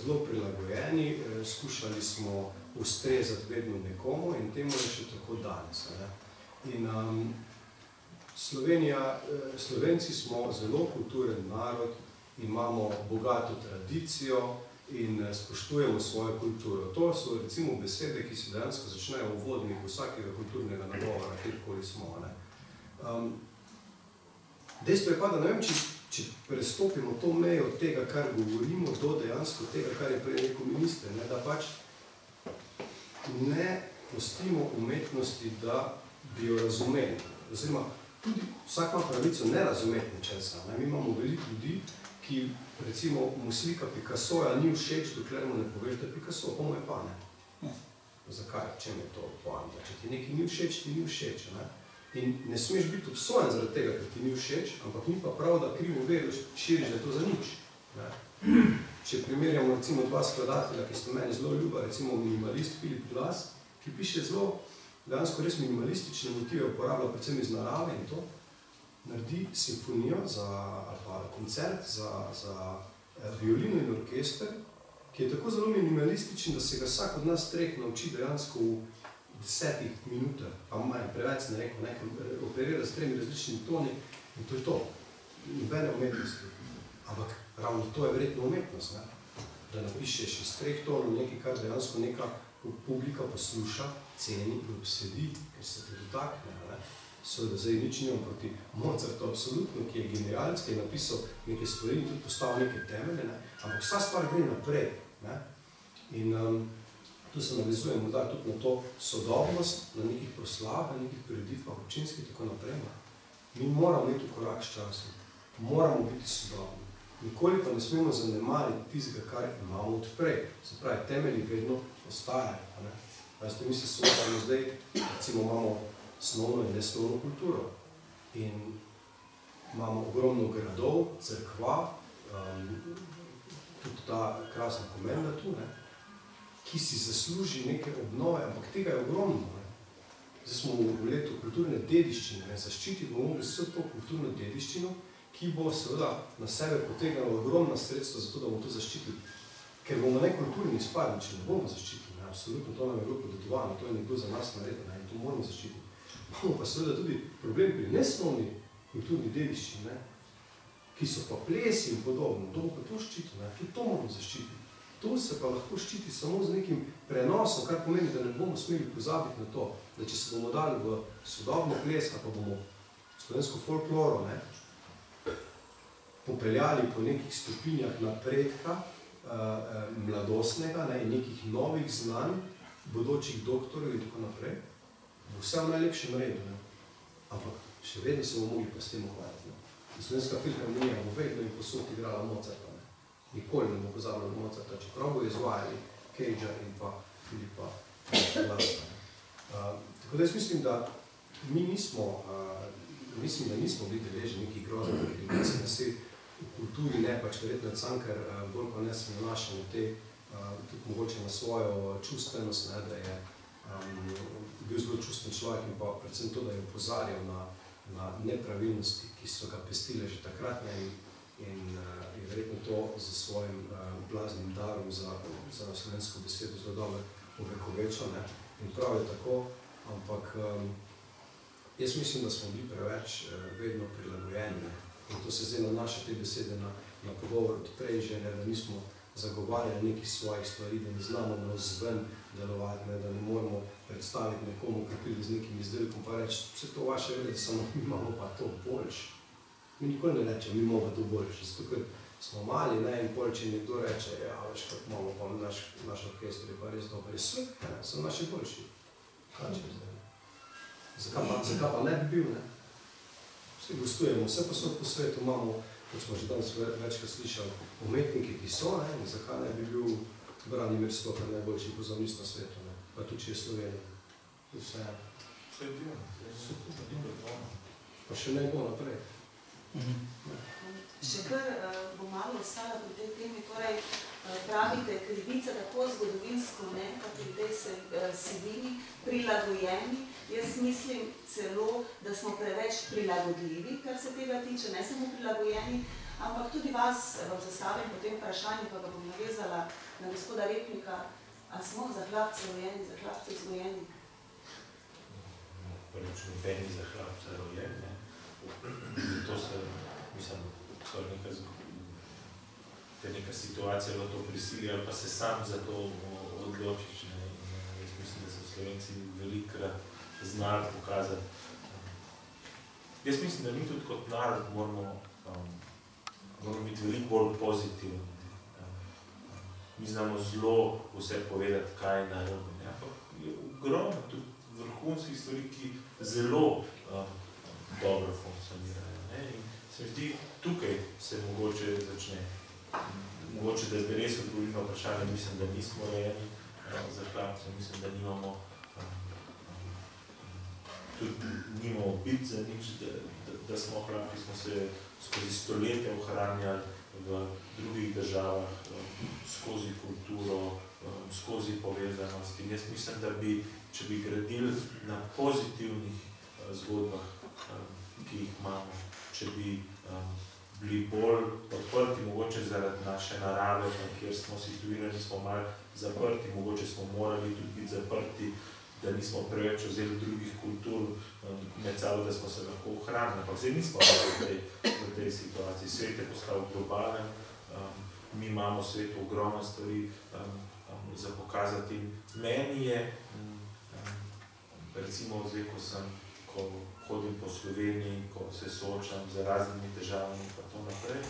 zelo prilagojeni, skušali smo ustrezati vedno nekomu in temu je še tako danes. In Slovenci smo zelo kulturen narod, imamo bogato tradicijo in spoštujemo svojo kulturo. To so recimo besede, ki se dejansko začnejo v uvodnik vsakega kulturnega nagovora, kjerkoli smo. Dejstvo je pa, da ne vem, če prestopimo to mejo tega, kar govorimo, do dejansko tega, kar je prej rekel minister, da pač ne pustimo umetnosti, da bi jo razumeli. Oziroma, tudi vsak ima pravico ne razumeti nečesa. Mi imamo veliko ljudi, ki recimo mu slika Picassoja ni všeč, dokler mu ne poveš, da je Picasso, pa mu je pa ne. Zakaj? Čem je to poanta? Če ti nekaj ni všeč, ti ni všeč. In ne smeš biti obsojen zaradi tega, ker ti ni všeč, ampak ni pa prav, da krivo veriš, širiš, da je to za nič. Če primerjamo recimo dva skladatelja, ki sta meni zelo ljuba, recimo minimalist Filip Glass, ki piše zelo, dejansko res minimalistične motive, uporablja predvsem iz narave in to, naredi simfonijo ali pa koncert za violino in orkester, ki je tako zelo minimalističen, da se ga vsak od nas treh nauči dejansko v 10 minutah, pa manj, preveč ne rekel, operira s 3 različnimi toni in to je to. Nobene umetnosti. Ampak ravno to je verjetno umetnost, da napišeš iz 3 tonov nekaj, kar dejansko neka publika posluša, ceni in obsedi, ker se te dotakne. seveda zdaj nič nimam proti Mozartu, absolutno, ki je genialc, ki je napisal neke stvari in tudi postavil neke temelje, ne? Ampak vsa stvar gre naprej. Ne? In tu se navezujemo morda tudi na to sodobnost, na nekih proslavah, na nekih preditvah, občinskih in tako naprej. Mi moramo iti v korak s časom, moramo biti sodobni. Nikoli pa ne smemo zanemariti tistega, kar imamo odprej. Se pravi, temelji vedno ostajajo. Ne? Mi se soočamo zdaj, recimo imamo osnovno in nesnovno kulturo. In imamo ogromno gradov, cerkva, tudi ta krasna Komenda tu, ne? Ki si zasluži neke obnove, ampak tega je ogromno. Ne? Zdaj smo v letu kulturne dediščine, ne? Zaščititi bomo mogli vse to kulturno dediščino, ki bo seveda na sebe potegnalo ogromna sredstva za to, da bomo to zaščitili. Ker bomo nekulturni izpadli, če ne bomo zaščitili. Ne? Absolutno, to nam je bilo podedovano, to je nekdo za nas naredil, ne? In to moramo zaščititi. Imamo pa seveda tudi problem pri nesnovni kulturni dediščini, ne? Ki so pa plesi in podobno, to bo pa to ščitilo, ne? Tudi to moramo zaščititi. To se pa lahko ščiti samo z nekim prenosom, kar pomeni, da ne bomo smeli pozabiti na to, da če se bomo dali v sodobno ples, pa bomo slovensko folkloro, ne? Popeljali po nekih stopinjah napredka, mladostnega, ne? In nekih novih znanj, bodočih doktorjev in tako naprej, bo vse v najlepšem redu, ne? Ampak še vedno se bomo mogli pa s tem ohvaliti. Slovenska filharmonija bo vedno in posod igrala Mozarta. Nikoli ne bo pozabila na Mozarta, čeprav bo izvajali Cagea in pa Filipa Glasta. Tako da jaz mislim, da mi nismo, mislim, da nismo bili deležni nekih groznih krivic, da se v kulturi ne, pač verjetno Cankar bolj pa ne se nanaša na te, tudi mogoče na svojo čustvenost, ne, da je bil zelo čustven človek in pa predvsem to, da je opozarjal na nepravilnosti, ki so ga pestile že takrat, ne, in je verjetno to za svojim blaznim darom za slovensko besedo zelo dobro ovekovečal, ne. In prav je tako, ampak jaz mislim, da smo bili preveč vedno prilagojeni, ne. In to se zdaj nanaša te besede na pogovor od prej že, ne, da nismo zagovarjali nekih svojih stvari, da ne znamo navzven delovati, ne, da ne moremo predstaviti nekomu, ki pride z nekim izdelkom, pa reči, vse to vaše vedeti, samo mi imamo pa to boljše. Mi nikoli ne rečemo, mi imamo to boljše, zato ker smo mali, ne, in pol, če nekdo reče, ja, veš, kot imamo, pa naš orkester je pa res dober, je sve, ne, so naši boljši. Kaj če zdaj, ne? Zakaj pa ne bi bil, ne? Vsi gostujemo, vse posod po svetu imamo, kot smo že danes večkrat slišali, umetniki, ki so, ne, in zakaj ne bi bil Branimir Slokar najboljši pozornist na svetu, ne, pa tudi če je Slovenija. Vse je. Vse je divno. Pa še ne bo naprej. Še kar bo malo ostala pri tej temi, torej pravite, krivica tako zgodovinsko, ne, pa pri tej sivini, prilagojeni. Jaz mislim celo, da smo preveč prilagodljivi, kar se tega tiče, ne samo prilagojeni, ampak tudi vas vam zastavim po tem vprašanju, pa ga bom navezala na gospoda Repnika, a smo za hlapce rojeni, za hlapce vzgojeni? Prvič nobeni za hlapce rojeni, ne. Zato se, mislim, neka situacija v to prisili, ali pa se sam za to odločiš, ne. Jaz mislim, da so Slovenci velikrat znali pokazati. Jaz mislim, da mi tudi kot narod moramo biti veliko bolj pozitivni. Mi znamo zelo vse povedati, kaj je narobe, ne. Ampak je ogromno tudi vrhunskih stvari, ki zelo dobro funkcionirajo, ne. In se mi zdi, tukaj se mogoče začne, mogoče, da je res odgovoriti na vprašanje, mislim, da nismo rojeni za hlapce, mislim, da nimamo tudi nimamo biti za nič, da smo hlapci, smo se skozi stoletja ohranjali v drugih državah, skozi kulturo, skozi povezanost. In jaz mislim, da bi, če bi gradili na pozitivnih zgodbah, ki jih imamo, če bi bili bolj odprti, mogoče zaradi naše narave, kjer smo situirani, smo malo zaprti, mogoče smo morali tudi biti zaprti, da nismo preveč vzeli drugih kultur med sabo, da smo se lahko ohranili. Ampak zdaj nismo v tej situaciji. Svet je postal globalen, mi imamo v svetu ogromno stvari za pokazati. Meni je, recimo zdaj, ko ko hodim po Sloveniji, ko se soočam z raznimi težavami in to naprej,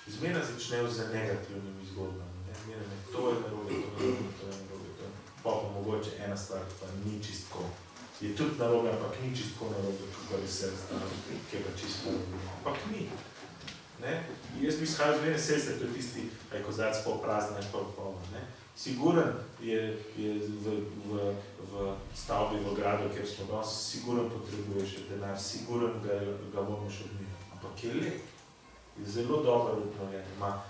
zmeraj začnejo z negativnimi zgodbami. Zmeraj me, to je narobe, to je narobe. Pa mogoče ena stvar, pa ni čistko. Je tudi narobe, ampak ni čistko narobe, kako je vse ostalo, ki je pa čisto narobe. Ampak ni. Jaz bi izhajal zmeraj sestri, to je tisti, kaj kozac pol prazna in pol polna. Siguren je v stavbi, v gradu, kjer smo danes, siguren potrebuješ denar, siguren ga moraš odmiti. Ampak je lep, je zelo dobro obnovljen, ima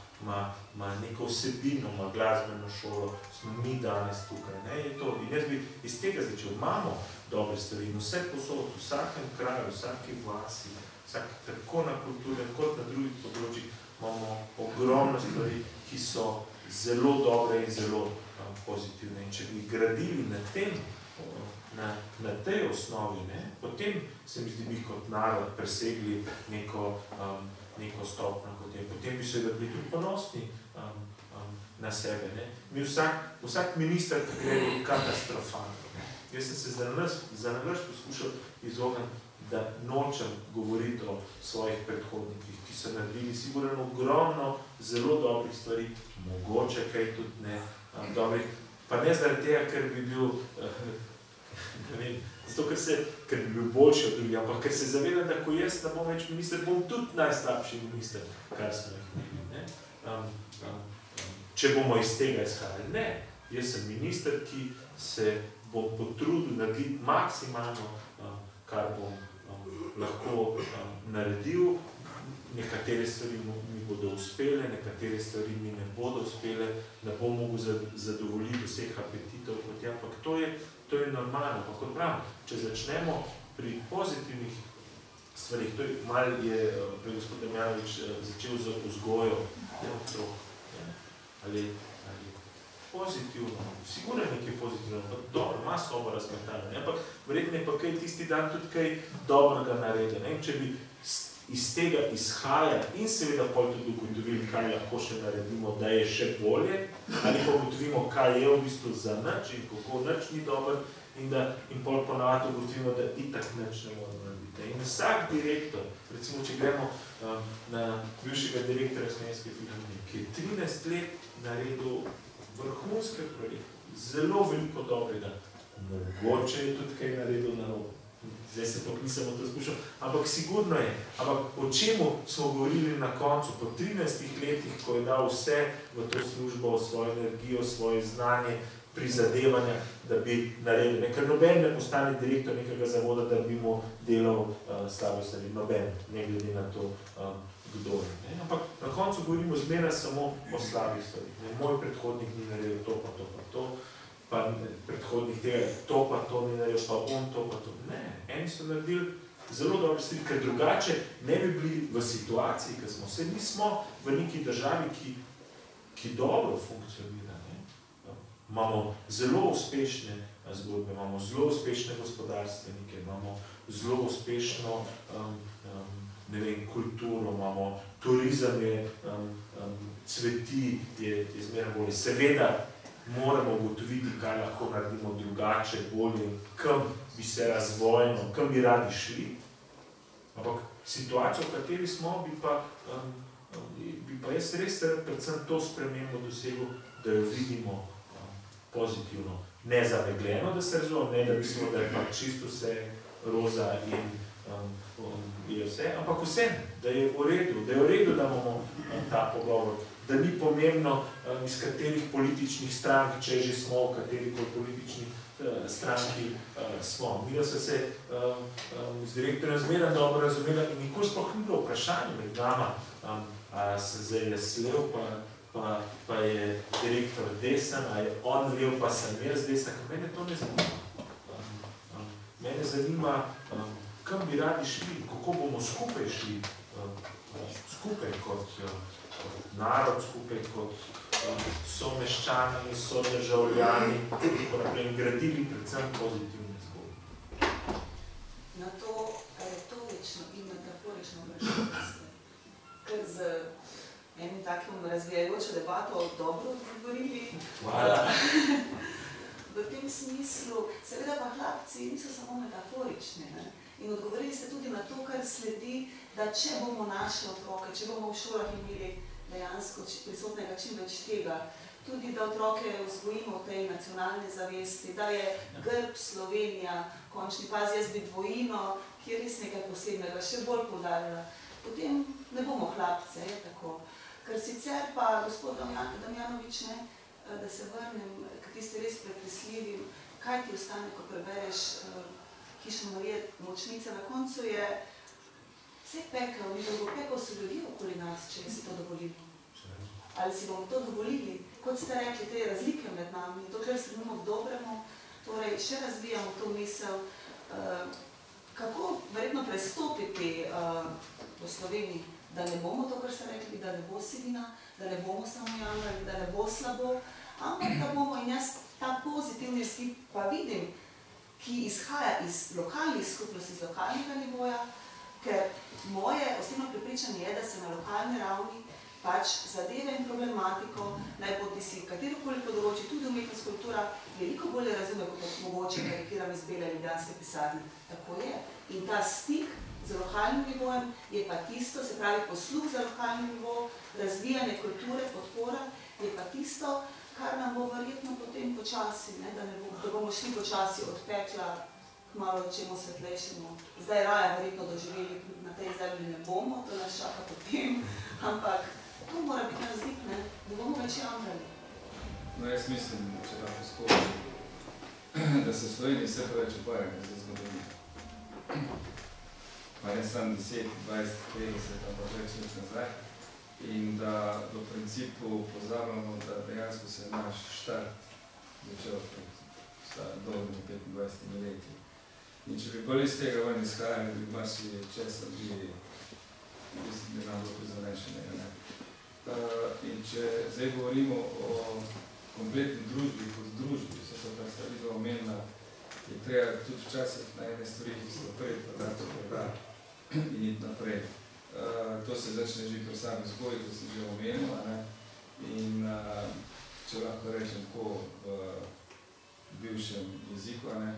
neko vsebino, ima glasbeno šolo, smo mi danes tukaj. Je to. In jaz bi iz tega začel, imamo dobre stvari in vse posod, v vsakem kraju, v vsaki vasi, tako na kulturnem kot na drugih področjih, imamo ogromno stvari, ki so zelo dobre in zelo pozitivne. In če bi gradili na tej osnovi, potem se mi zdi, bi kot narod presegli neko stopnjo, potem bi se bili tudi ponosni na sebe. Mi vsak minister gre katastrofalno. Jaz sem se za nalaž poskušal izogniti, da nočem govoriti o svojih predhodnikih, ki so naredili sigurno ogromno zelo dobrih stvari, mogoče kaj tudi ne dobrih, pa ne zaradi tega, ker bi bil, ne vem, zato ker bi bil boljši od drugih, ampak ker se zavedam, da ko jaz ne bom več minister, bom tudi najslabši minister, kar smo jih imeli. Če bomo iz tega izhajali. Ne, jaz sem minister, ki se bom potrudil narediti maksimalno, kar bom lahko naredil. Nekatere stvari mi bodo uspele, nekatere stvari mi ne bodo uspele, ne bom mogel zadovoljiti vseh apetitov, ampak to je normalno. Pa kot pravim, če začnemo pri pozitivnih stvarih, to je malo je gospod Damjanovič začel z vzgojo otrok, ali pozitivno, sigurno je nekaj pozitivno, pa dobro, ima sobo razmetanje, ampak verjetno je pa kaj tisti dan tudi kaj dobrega naredi. Če bi iz tega izhaja in seveda pol tudi ugotovili, kaj lahko še naredimo, da je še bolje, ali pa ugotovimo, kaj je v bistvu za nič in kako nič ni dober in pol ponavadi ugotovimo, da itak nič ne moramo narediti. In vsak direktor, recimo, če gremo na bivšega direktorja Slovenske filharmonije, ki je 13 let naredil vrhunske projekte, zelo veliko dobrega, mogoče je tudi kaj naredil narobe. Zdaj se pa nisem to skušal, ampak sigurno je. Ampak o čemu smo govorili na koncu, po 13 letih, ko je dal vse v to službo, svojo energijo, svoje znanje, prizadevanja, da bi naredil. Ker noben ne postane direktor nekega zavoda, da bi mu delal slabo stvari. Noben, ne glede na to, kdo je. Ampak na koncu govorimo zmeraj samo o slabih stvari. Moj predhodnik ni naredil to, pa to, pa to. Pa predhodnik tega, to pa to ni naredil, pa on to pa to. Ne, eni so naredili zelo dobro stvari, ker drugače ne bi bili v situaciji, ker smo se, mi smo v neki državi, ki dobro funkcionira. Imamo zelo uspešne zgodbe, imamo zelo uspešne gospodarstvenike, imamo zelo uspešno kulturo, imamo turizem, cveti, je zmeraj bolje. Seveda moramo ugotoviti, kaj lahko naredimo drugače, bolje, kam bi se razvojno, kam bi radi šli. Ampak situacijo, v kateri smo, bi pa jaz res predvsem to spremembo dosegel, da jo vidimo pozitivno. Ne zamegljeno, da se razumemo, ne da mislimo, da je pa čisto vse roza in je vse, ampak vse, da je v redu, da imamo ta pogovor, da ni pomembno, iz katerih političnih strank, če že smo, v katerikoli politični stranki smo. Mi so se z direktorjem zmeraj dobro razumeli in nikoli sploh ni bilo vprašanje med nama, a se zdaj je slev, pa je direktor desen, a je on lev, pa sem jaz desen, ker mene to ne zanima. Mene zanima, kam bi radi šli, kako bomo skupaj šli, skupaj kot narod, skupaj kot someščani, sodržavljani, in gradili predvsem pozitivne zgodbe. Na to retorično in metaforično vprašanje, ker z enim takim razvijajočo debato dobro odgovorili. Hvala. v tem smislu, seveda pa hlapci niso samo metaforični, ne? In odgovorili ste tudi na to, kar sledi, da če bomo naše otroke, če bomo v šolah imeli dejansko prisotnega čim več tega, tudi da otroke vzgojimo v tej nacionalni zavesti, da je grb Slovenija, v končni fazi jaz bi dvojino, ki je res nekaj posebnega, še bolj poudarjala. Potem ne bomo hlapce, je tako. Ker sicer pa, gospod Damjanovič, ne, da se vrnem k tisti res pretresljivim, kaj ti ostane, ko prebereš Hišo Marije Močnice, na koncu je vse pekel, ni dolgo pekel so ljudi okoli nas, če si to dovolimo. Ali si bomo to dovolili, kot ste rekli, te razlike med nami, dokler se bomo k dobremu, torej še razvijamo to misel, kako verjetno prestopiti v Sloveniji, da ne bomo to, kar ste rekli, da ne bo sivina, da ne bomo samo jamrali, da ne bo slabo, ampak da bomo in jaz ta pozitivni vzgib pa vidim, ki izhaja iz lokalnih skupnosti, iz lokalnega nivoja, ker moje osebno prepričanje je, da se na lokalni ravni pač zadeve in problematiko, naj bodi si katerokoli področje, tudi umetnost, kultura, veliko bolje razume, kot mogoče karikiram iz Bele ljubljanske pisarne. Tako je. In ta stik z lokalnim nivojem je pa tisto, se pravi posluh za lokalni nivo, razvijanje kulture, podpora, je pa tisto, kar nam bo verjetno potem počasi, ne, da bomo šli počasi od pekla k malo čemu svetlejšemu. Zdaj raja verjetno doživeli, na tej zemlji ne bomo, to nas čaka potem, ampak to mora biti razlik, ne, da bomo več jamrali. No, jaz mislim, če tako skočim, da se v Sloveniji vse preveč upvarjamo za zgodovino. Pa ne sam 10, 20, 50, ampak več let nazaj. In da v principu pozabljamo, da dejansko se je naš štart začel pred dolgimi 25 leti. In če bi bolj iz tega ven izhajali, bi marsi česa bi nam bilo prizanešenega. In če zdaj govorimo o kompletni družbi kot družbi, vse to, kar sta videla omenila, je treba tudi včasih na ene stvari, ki so pred, pa da to preda in iti naprej. To se začne že pri sami vzgoji, to sem že omenila, ne? In če lahko rečem tako v bivšem jeziku, ne?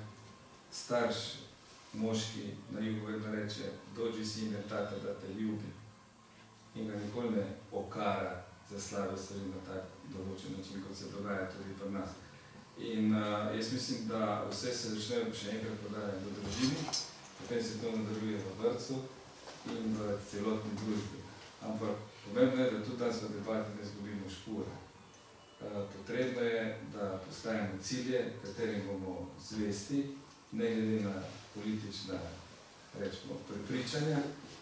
Starš moški na jugu vedno reče, dođi sine, tata, da te ljubi. In ga nikoli ne okara za slabe stvari na tak določen način, kot se dogaja tudi pri nas. In jaz mislim, da vse se začne še enkrat podajati v družini, potem se to nadaljuje v vrtcu in v celotni družbi. Ampak pomembno je, da tudi danes v debati ne izgubimo špore. Potrebno je, da postavimo cilje, katerim bomo zvesti, ne glede na politična, rečemo, prepričanja,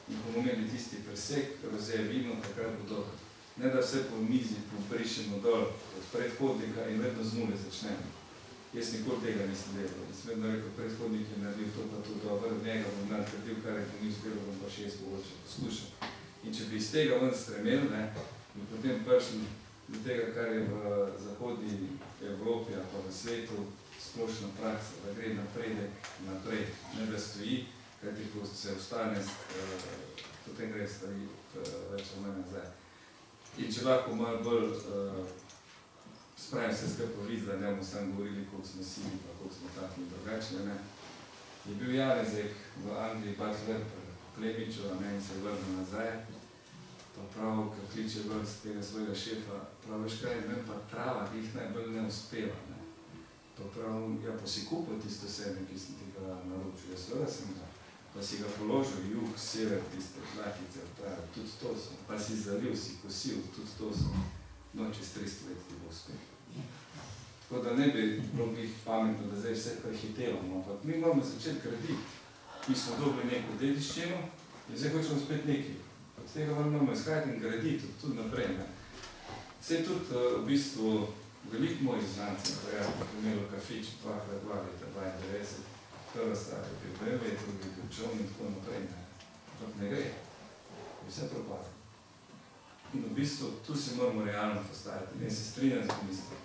in bomo imeli tisti presek, rozjavimo, takrat bo dobro. Ne da vse po mizi pobrišemo dol od predhodnika in vedno z nule začnemo. Jaz nikoli tega nisem delal. Jaz sem vedno rekel, predhodnik je naredil to pa to dobro, od njega bom nadgradil, kar je to ni uspelo, bom pa 6 mogoče poslušal. In če bi iz tega ven stremeli, bi potem prišli do tega, kar je v zahodni Evropi ali pa v svetu splošna praksa, da gre naprej, ne da stoji, kajti ko se ostane, potem gre stvari več ali manj nazaj. In če lahko malo bolj spravim vse skupaj vid, da ne bomo samo govorili, koliko smo sivi, pa koliko smo takvi in drugačni, je bil Janezek v Angliji Butler Plemiču, in se je vrnil nazaj, pa prav, ko kliče ven z tega svojega šefa, prav veš kaj, meni pa trava, ki jih najbolj ne uspeva. Pa prav, ja, pa si kupil tisto seme, ki sem ti ga naročil, jaz seveda sem ga. Pa si ga položil, jug, sever, tiste tlakice, tudi to so. Pa si zalil, si kosil, tudi to so. No, čez 300 let ti bo uspeh. Tako da ne bi bilo bi pametno, da zdaj vse prehitevamo, ampak mi moramo začeti graditi. Mi smo dobili neko dediščino in zdaj hočemo spet nekaj. Od tega moramo izhajati in graditi tudi naprej. Sej tudi v bistvu veliko mojih znancev, prijatelj, imelo kafič 2x2 leta 92, prva stvar je priprave, je tudi učovni in tako naprej. Ampak ne gre. Je vse propadlo. In v bistvu tu se moramo realno postaviti. In se strinjam z ministrom.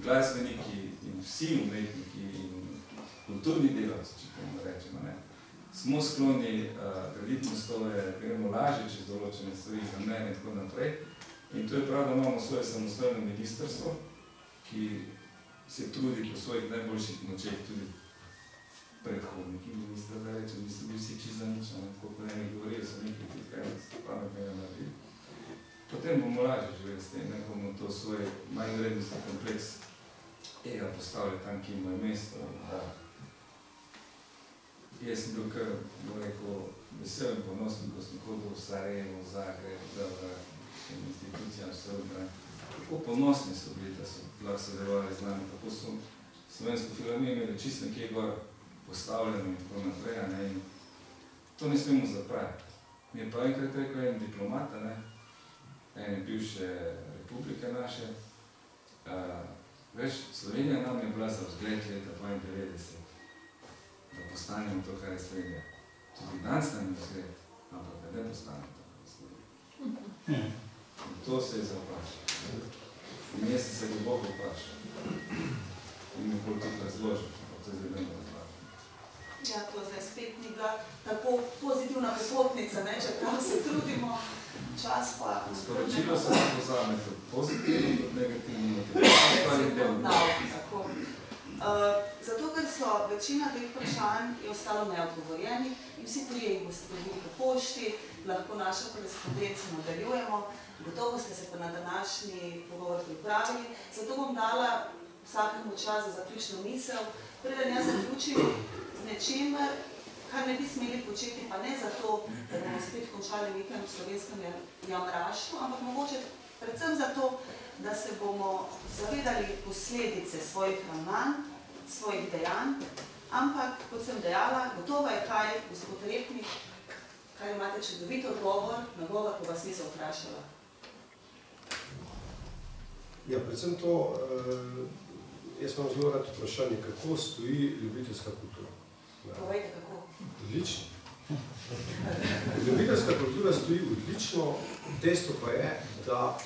Glasbeniki in vsi umetniki in kulturni delavci, če temu rečemo, smo skloni graditi mostove, gremo lažje čez določene stvari za mene in tako naprej. In to je prav, da imamo svoje samostojno ministrstvo, ki se trudi po svojih najboljših močeh tudi predhodniki ministra, da rečem, da so bili vsi čisto za nič, koliko ne govorijo, so nekaj tudi kaj pametnega naredili. Potem bomo lažje živeli s tem, ne bomo to svoj manj vrednostni kompleks ega postavili tam, ki ima mesto. Jaz sem bil kar, bom rekel, vesel in ponosen, ko sem hodil v Sarajevo, v Zagreb, v institucijam Srbne. Kako ponosni so bili, da so lahko sodelovali z nami, kako so Slovensko filharmonijo imeli čisto nekje gor postavljeno in tako naprej. In to ne smemo zapraviti. Mi je pa enkrat rekel en diplomat, ene bivše republike naše, veš, Slovenija nam je bila za vzgled leta 1992, da postanemo to, kar je Slovenija. Tudi danes nam je vzgled, ampak da ne postanemo to, kar je Slovenija. In to se je zaprašal. In jaz sem se globoko vprašal. In mi bolj tudi razložil, ampak to je zelo razložil. Ja, to zdaj spet ni bila tako pozitivna popotnica, čeprav se trudimo, čas pa... Sporočilo se lahko vzame kot pozitivno, kot negativno. Tako. Zato, ker so večina teh vprašanj je ostalo neodgovorjenih in vsi trije jih boste dobili po pošti, lahko našo korespondenco nadaljujemo. Gotovo ste se pa na današnji pogovor pripravili, zato bom dala vsakemu čas za zaključno misel. Preden jaz zaključim z nečemer, kar ne bi smeli početi, pa ne zato, da bomo spet končali nekaj v slovenskem jamraštvu, ampak mogoče predvsem zato, da se bomo zavedali posledice svojih ravnanj, svojih dejanj, ampak, kot sem dejala, gotovo je kaj, gospod Repnik, kaj imate čudovit odgovor, na govor, ko vas nisem vprašala. Ja, predvsem to, jaz imam zelo rad vprašanje, kako stoji ljubiteljska kultura. Povejte, kako? Odlično. Ljubiteljska kultura stoji odlično, dejstvo pa je, da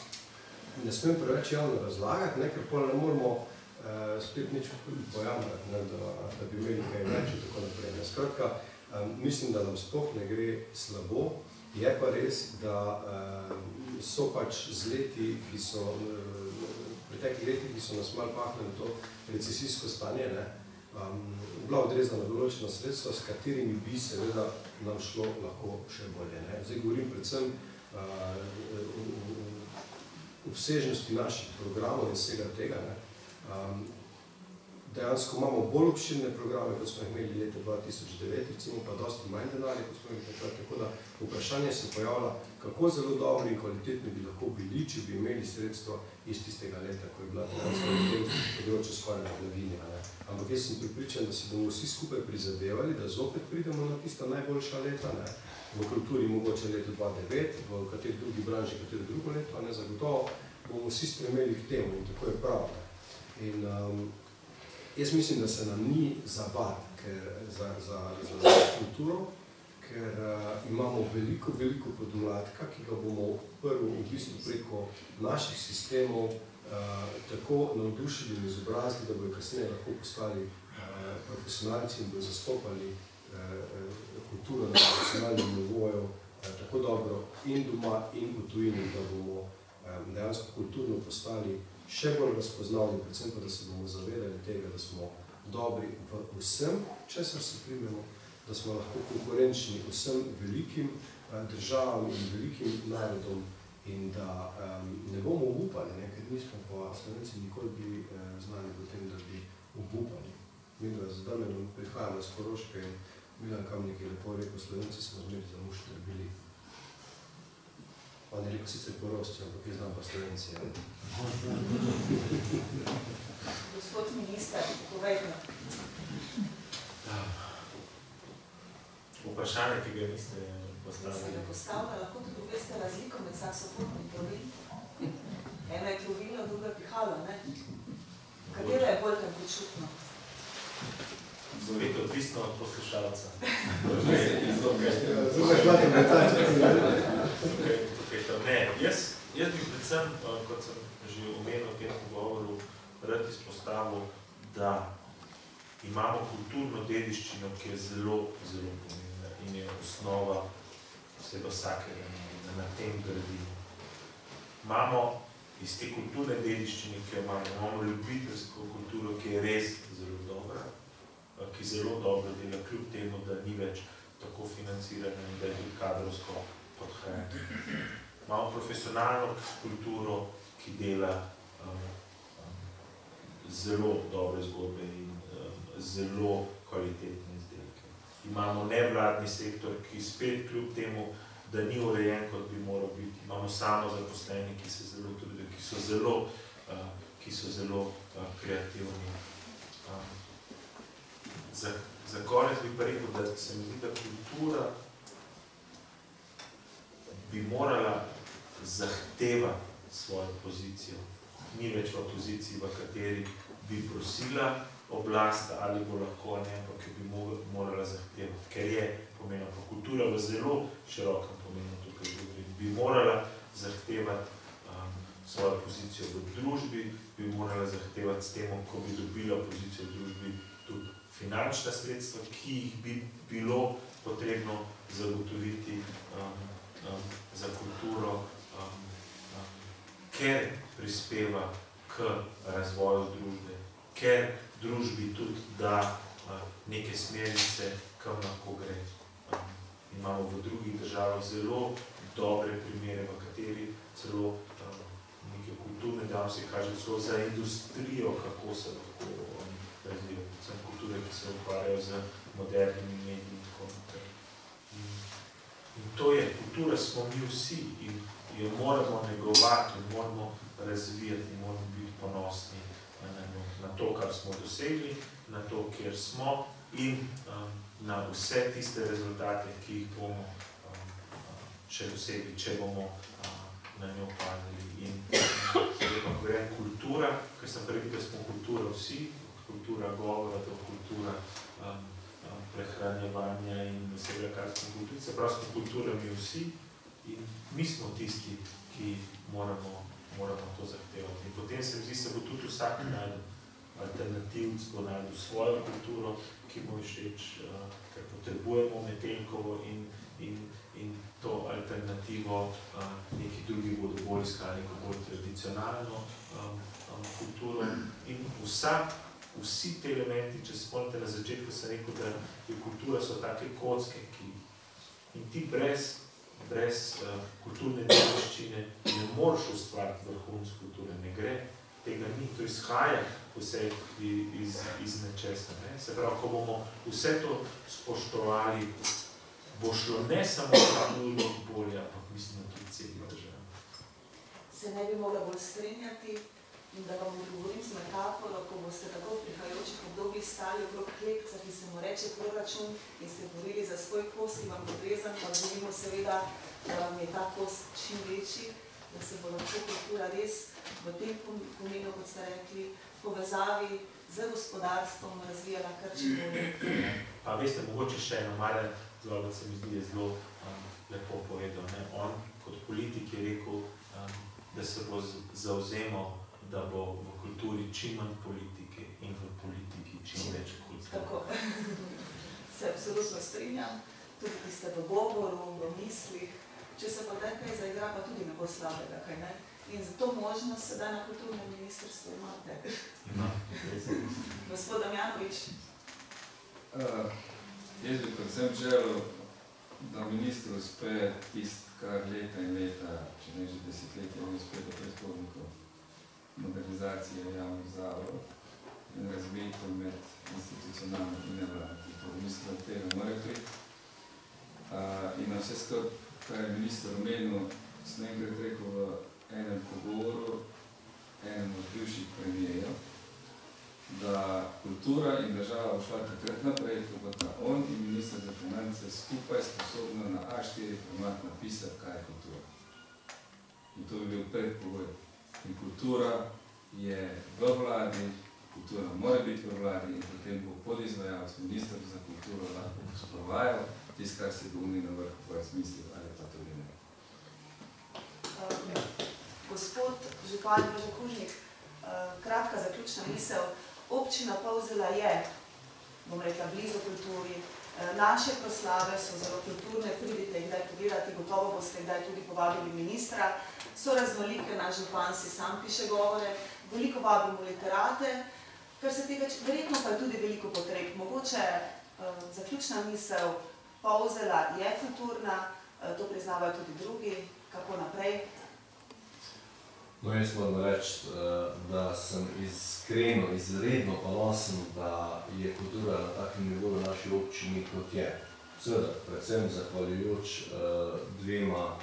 ne smem preveč javno razlagati, ker pa ne moramo spet nič pojamrati, da bi imeli kaj več in tako naprej. Skratka, mislim, da nam sploh ne gre slabo, je pa res, da so pač z leti, ki so pretekli leti, ki so nas malo pahnili to recesijsko stanje, bila odrezana določena sredstva, s katerimi bi seveda nam šlo lahko še bolje. Zdaj govorim predvsem obsežnosti naših programov in vsega tega. Dejansko imamo bolj obširne programe, kot smo imeli leta 2009, recimo pa dosti manj denarja, kot smo imeli takrat, tako da vprašanje se pojavlja, kako zelo dobri in kvalitetni bi lahko bili, če bi imeli sredstvo iz tistega leta, ko je bila dejansko v tem področju skoraj blaginja. Ampak jaz sem pripričan, da si bomo vsi skupaj prizadevali, da zopet pridemo na tista najboljša leta, v kulturi mogoče leto 2009, v kateri drugi branži, kateri drugo leto, zagotovo bomo vsi stremeli k temu in tako je prav. In jaz mislim, da se nam ni zabati za kulturo, ker imamo veliko podmladka, ki ga bomo prvo v bistvu preko naših sistemov tako navdušili in izobrazili, da bodo kasneje lahko postali profesionalci in bodo zastopali kulturo na profesionalnem nivoju tako dobro in doma in v tujini, da bomo dejansko kulturno postali še bolj razpoznavni, predvsem pa, da se bomo zavedali tega, da smo dobri v vsem, česar se primemo, da smo lahko konkurenčni vsem velikim državam in velikim narodom in da ne bomo obupali, ker nismo pa Slovenci nikoli bili znani v tem, da bi obupali. Midva z Damianom prihajamo iz Koroške in Milan Kamnik je lepo rekel, Slovenci smo zmeri za mušter bili. On je rekel sicer Korošci, ampak jaz znam pa Slovenci. Gospod minister, povejte. Vprašanje, ki ga niste postavili. Se ga postavlja, lahko tudi veste razliko med saksofonom in trovilom. Ena je trovila, druga je pihala, ne? Katera je bolj tako čutno? Zovete odvisno od poslušalca. Zubaj plati metače. Ne, jaz bi predvsem, kot sem že omenil v tem pogovoru, rad izpostavil, da imamo kulturno dediščino, ki je zelo pomembna in je osnova vsega vsakega, da na tem gradimo. Imamo iz te kulturne dediščine, ki jo imamo ljubiteljsko kulturo, ki je res zelo dobra, ki zelo dobro dela, kljub temu, da ni več tako financirana in da je tudi kadrovsko podhrajena. Imamo profesionalno kulturo, ki dela zelo dobre zgodbe in zelo kvalitetne izdelke. Imamo nevladni sektor, ki spet kljub temu, da ni urejen, kot bi moral biti. Imamo samozaposleni, ki se zelo trudijo, ki so zelo kreativni. Za konec bi pa rekel, da se mi zdi, da kultura bi morala zahtevati svojo pozicijo. Ni več v poziciji, v kateri bi prosila oblast, ali bo lahko, ne, ampak bi morala zahtevati, ker je pomenila kultura v zelo širokem pomenu tukaj bi morala zahtevati svojo pozicijo v družbi, bi morala zahtevati s tem, ko bi dobila pozicijo v družbi, tudi finančna sredstva, ki jih bi bilo potrebno zagotoviti za kulturo, ker prispeva k razvoju družbe, ker družbi tudi da neke smernice, kam lahko gre. Imamo v drugih državah zelo dobre primere, v kateri celo neke kulturne dejavnosti kaže celo za industrijo, kako se lahko razvijajo, predvsem kulture, ki se ukvarjajo z modernimi mediji in tako naprej. In to je, kultura smo mi vsi in jo moramo negovati, moramo razvijati in moramo biti ponosni na to, kar smo dosegli, na to, kjer smo in na vse tiste rezultate, ki jih bomo še dosegli, če bomo na njo pazili. In ko govorim kultura, ker sem prej rekel, da smo kultura vsi, kultura govora, kultura prehranjevanja in vsega, kar smo kulturi, se pravi, smo kultura mi vsi in mi smo tisti, ki moramo to zahtevati. In potem se mi zdi, se bo tudi vsak najdel alternativc, bo najdel svojo kulturo, ki mu je všeč, ker potrebujemo Metelkovo in to alternativo, neki drugi bodo bolj iskali neko bolj tradicionalno kulturo. In vsi te elementi, če se spomnite na začetku, sem rekel, da je kultura so take kocke, in ti brez kulturne dediščine ne moreš ustvariti vrhunske kulture, ne gre, tega ni, to izhaja vse iz nečesa. Se pravi, ko bomo vse to spoštovali, bo šlo ne samo kulturno bolje, ampak mislim, da tudi celima država. Se ne bi mogla bolj strinjati in da vam odgovorim z metaforo, ko boste tako v prihajajočih obdobjih stali okrog klepca, ki se mu reče proračun in ste borili za svoj kos, ki vam podrezan, pa želimo seveda, da vam je ta kos čim večji, da se bo lahko kultura res v tem pomenu, kot ste rekli, povezavi z gospodarstvom razvijala kar čim bolje. Pa veste, mogoče še eno male zelo, se mi zdi, je zelo lepo povedal. On kot politik je rekel, da se bo zavzemal, da bo v kulturi čim manj politike in v politiki čim več kulture. Tako. Se absolutno strinjam, tudi tiste v govoru, v mislih. Če se pa nekaj zaigra, pa tudi ne bo slabega, kaj ne? In za to možnost sedaj na kulturnem ministrstvu imate. Gospod Damjanovič. Jaz bi predvsem želel, da ministru uspe tisto, kar leta in leta, če ne že desetletje, on uspe do predhodnikov modernizacije javnih zavodov in razmejitev med institucionalno in nevladno kulturo. Mislim, da tega mora priti. In na vse skupaj, kar je minister omenil, sem enkrat rekel v enem pogovoru, enem od bivših premijerjev, da kultura in država bo šla takrat naprej, ko bo on in minister za finance skupaj sposobna na A4 format napisati, kaj je kultura. In to bi bil predpogoj. In kultura je v vladi, kultura mora biti v vladi in potem bo podizvajalec, minister za kulturo lahko sprovajal tisto, kar se bo uni na vrhu v smislu, ali pa tudi ne. Gospod župan Jože Kužnik, kratka zaključna misel. Občina Polzela je, bom rekla, blizu kulturi. Naše proslave so zelo kulturne, pridite jih kdaj pogledati, gotovo boste kdaj tudi povabili ministra. so raznolike, naš župan si sam piše govore, veliko vabimo literate, kar se tega, verjetno pa je tudi veliko potreb. Mogoče zaključna misel, Polzela je kulturna, to priznavajo tudi drugi, kako naprej. No, jaz moram reči, da sem iskreno, izredno ponosen, da je kultura na takem nivoju v naši občini, kot je. Seveda, predvsem zahvaljujoč dvema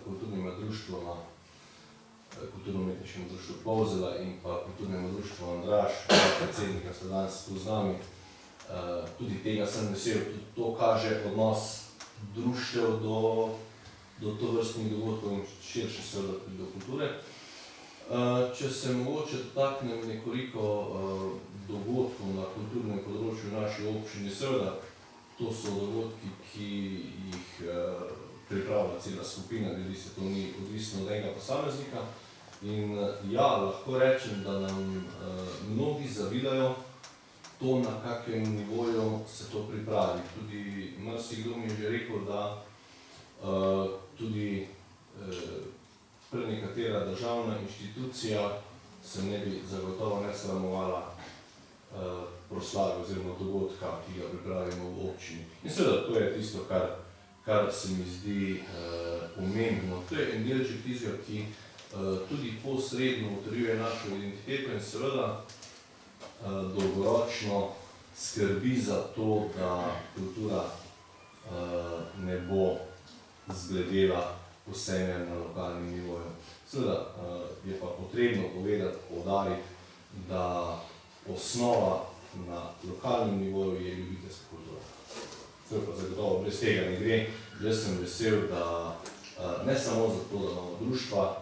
kulturnima društvoma, kulturno-umetniškemu društvu Polzela in pa kulturnemu društvu Andraž, predsednika sta danes tu z nami. Tudi tega sem vesel, tudi to kaže odnos društev do tovrstnih dogodkov in širše seveda tudi do kulture. Če se mogoče dotaknem nekoliko dogodkov na kulturnem področju v naši občini, seveda to so dogodki, ki jih pripravlja cela skupina ljudi, se to ni odvisno od enega posameznika. In ja, lahko rečem, da nam mnogi zavidajo to, na kakem nivoju se to pripravi. Tudi marsikdo mi je že rekel, da tudi prenekatera državna inštitucija se ne bi zagotovo ne sramovala proslave oziroma dogodka, ki ga pripravimo v občini. In seveda, to je tisto, kar se mi zdi pomembno. To je en delček tistega, ki tudi posredno utrjuje našo identiteto in seveda dolgoročno skrbi za to, da kultura ne bo zgledela vseme na lokalnem nivoju. Seveda je pa potrebno povedati, poudariti, da osnova na lokalnem nivoju je ljubiteljska kultura. To je pa zagotovo, brez tega ne gre. Jaz sem vesel, da ne samo zato, da imamo društva,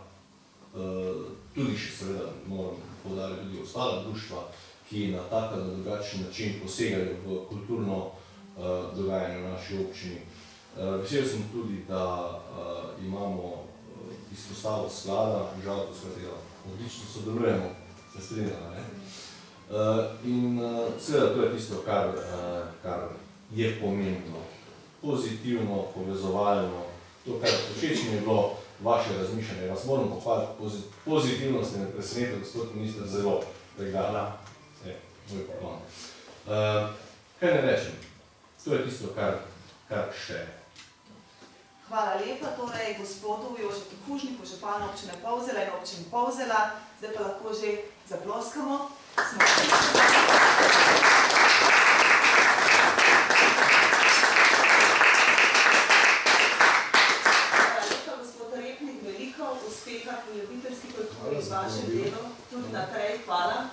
tudi še seveda moram poudariti tudi ostala društva, ki na tak ali drugačen način posegajo v kulturno dogajanje v naši občini. Vesel sem tudi, da imamo izpostavo sklada, žal, s katero odlično sodelujemo, se strinjamo, ne? In seveda to je tisto, kar je pomembno, pozitivno, povezovalno, to, kar všeč mi je bilo vaše razmišljanje. Vas moram pohvaliti, pozitivno ste me presenetili, gospod minister, zelo, da moj poklon. Kaj ne rečem? To je tisto, kar šteje. Hvala lepa, torej gospodu Jožetu Kužniku, županu občine Polzela in občini Polzela. Zdaj pa lahko že zaploskamo. Hvala lepa, gospod Repnik, veliko uspeha pri ljubiteljski kulturi z vašem delom. Tudi naprej, hvala.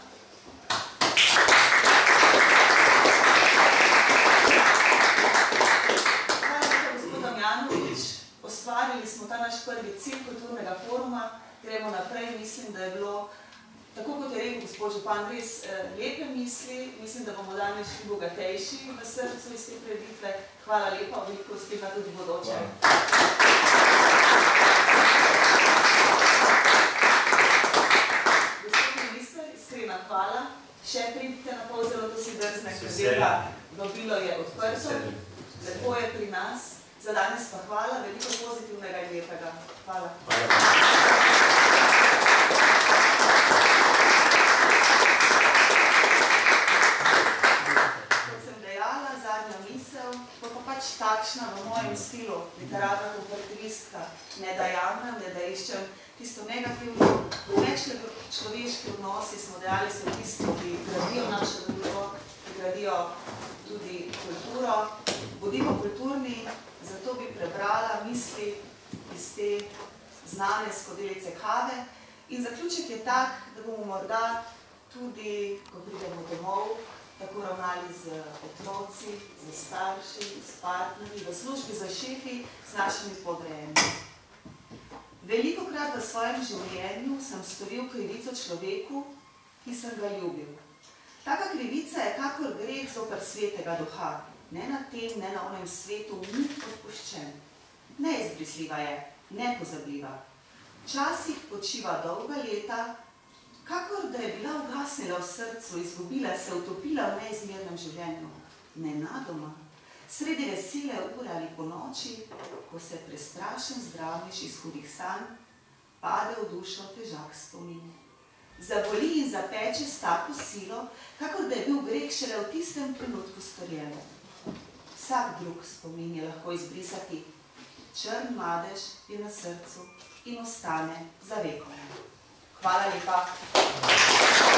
Ostvarili smo ta naš prvi cilj kulturnega foruma, gremo naprej, mislim, da je bilo, tako kot je rekel gospod župan, res lepe misli, mislim, da bomo danes šli bogatejši v srcu iz te prireditve. Hvala lepa, veliko uspeha tudi bodoče. Gospod minister, iskrena hvala. Še pridite na Polzelo, to si drzne, ker vabilo je odprto, lepo je pri nas. Za danes pa hvala, veliko pozitivnega in lepega. Hvala. Kot sem dejala, zadnja misel, bo pa pač takšna v mojem stilu, literarna komparativistka. Ne da jamem, ne da iščem tisto negativno. Medčloveški odnosi smo dejali so tisto, ki gradijo našo družbo, ki gradijo tudi kulturo. Bodimo kulturni, zato bi prebrala misli iz te znane skodelice kave. In zaključek je tak, da bomo morda tudi, ko pridemo domov, tako ravnali z otroci, z starši, s partnerji, v službi za šefi, s našimi podrejenimi. Velikokrat v svojem življenju sem storil krivico človeku, ki sem ga ljubil. Taka krivica je kakor greh zoper svetega duha. Ne na tem, ne na onem svetu ni odpuščen. Neizbrisljiva je, nepozabljiva. Včasih počiva dolga leta, kakor da je bila ugasnila v srcu, izgubila se, utopila v neizmernem življenju. Nenadoma sredi vesele ure ali po noči, ko se prestrašen zdravniš iz hudih sanj, pade v dušo težak spomin. Zaboli in zapeče s tako silo, kakor da je bil greh šele v tistem trenutku storjen. Vsak drug spomin je lahko izbrisati. Črn madež je na srcu in ostane za vekom. Hvala lepa. Hvala.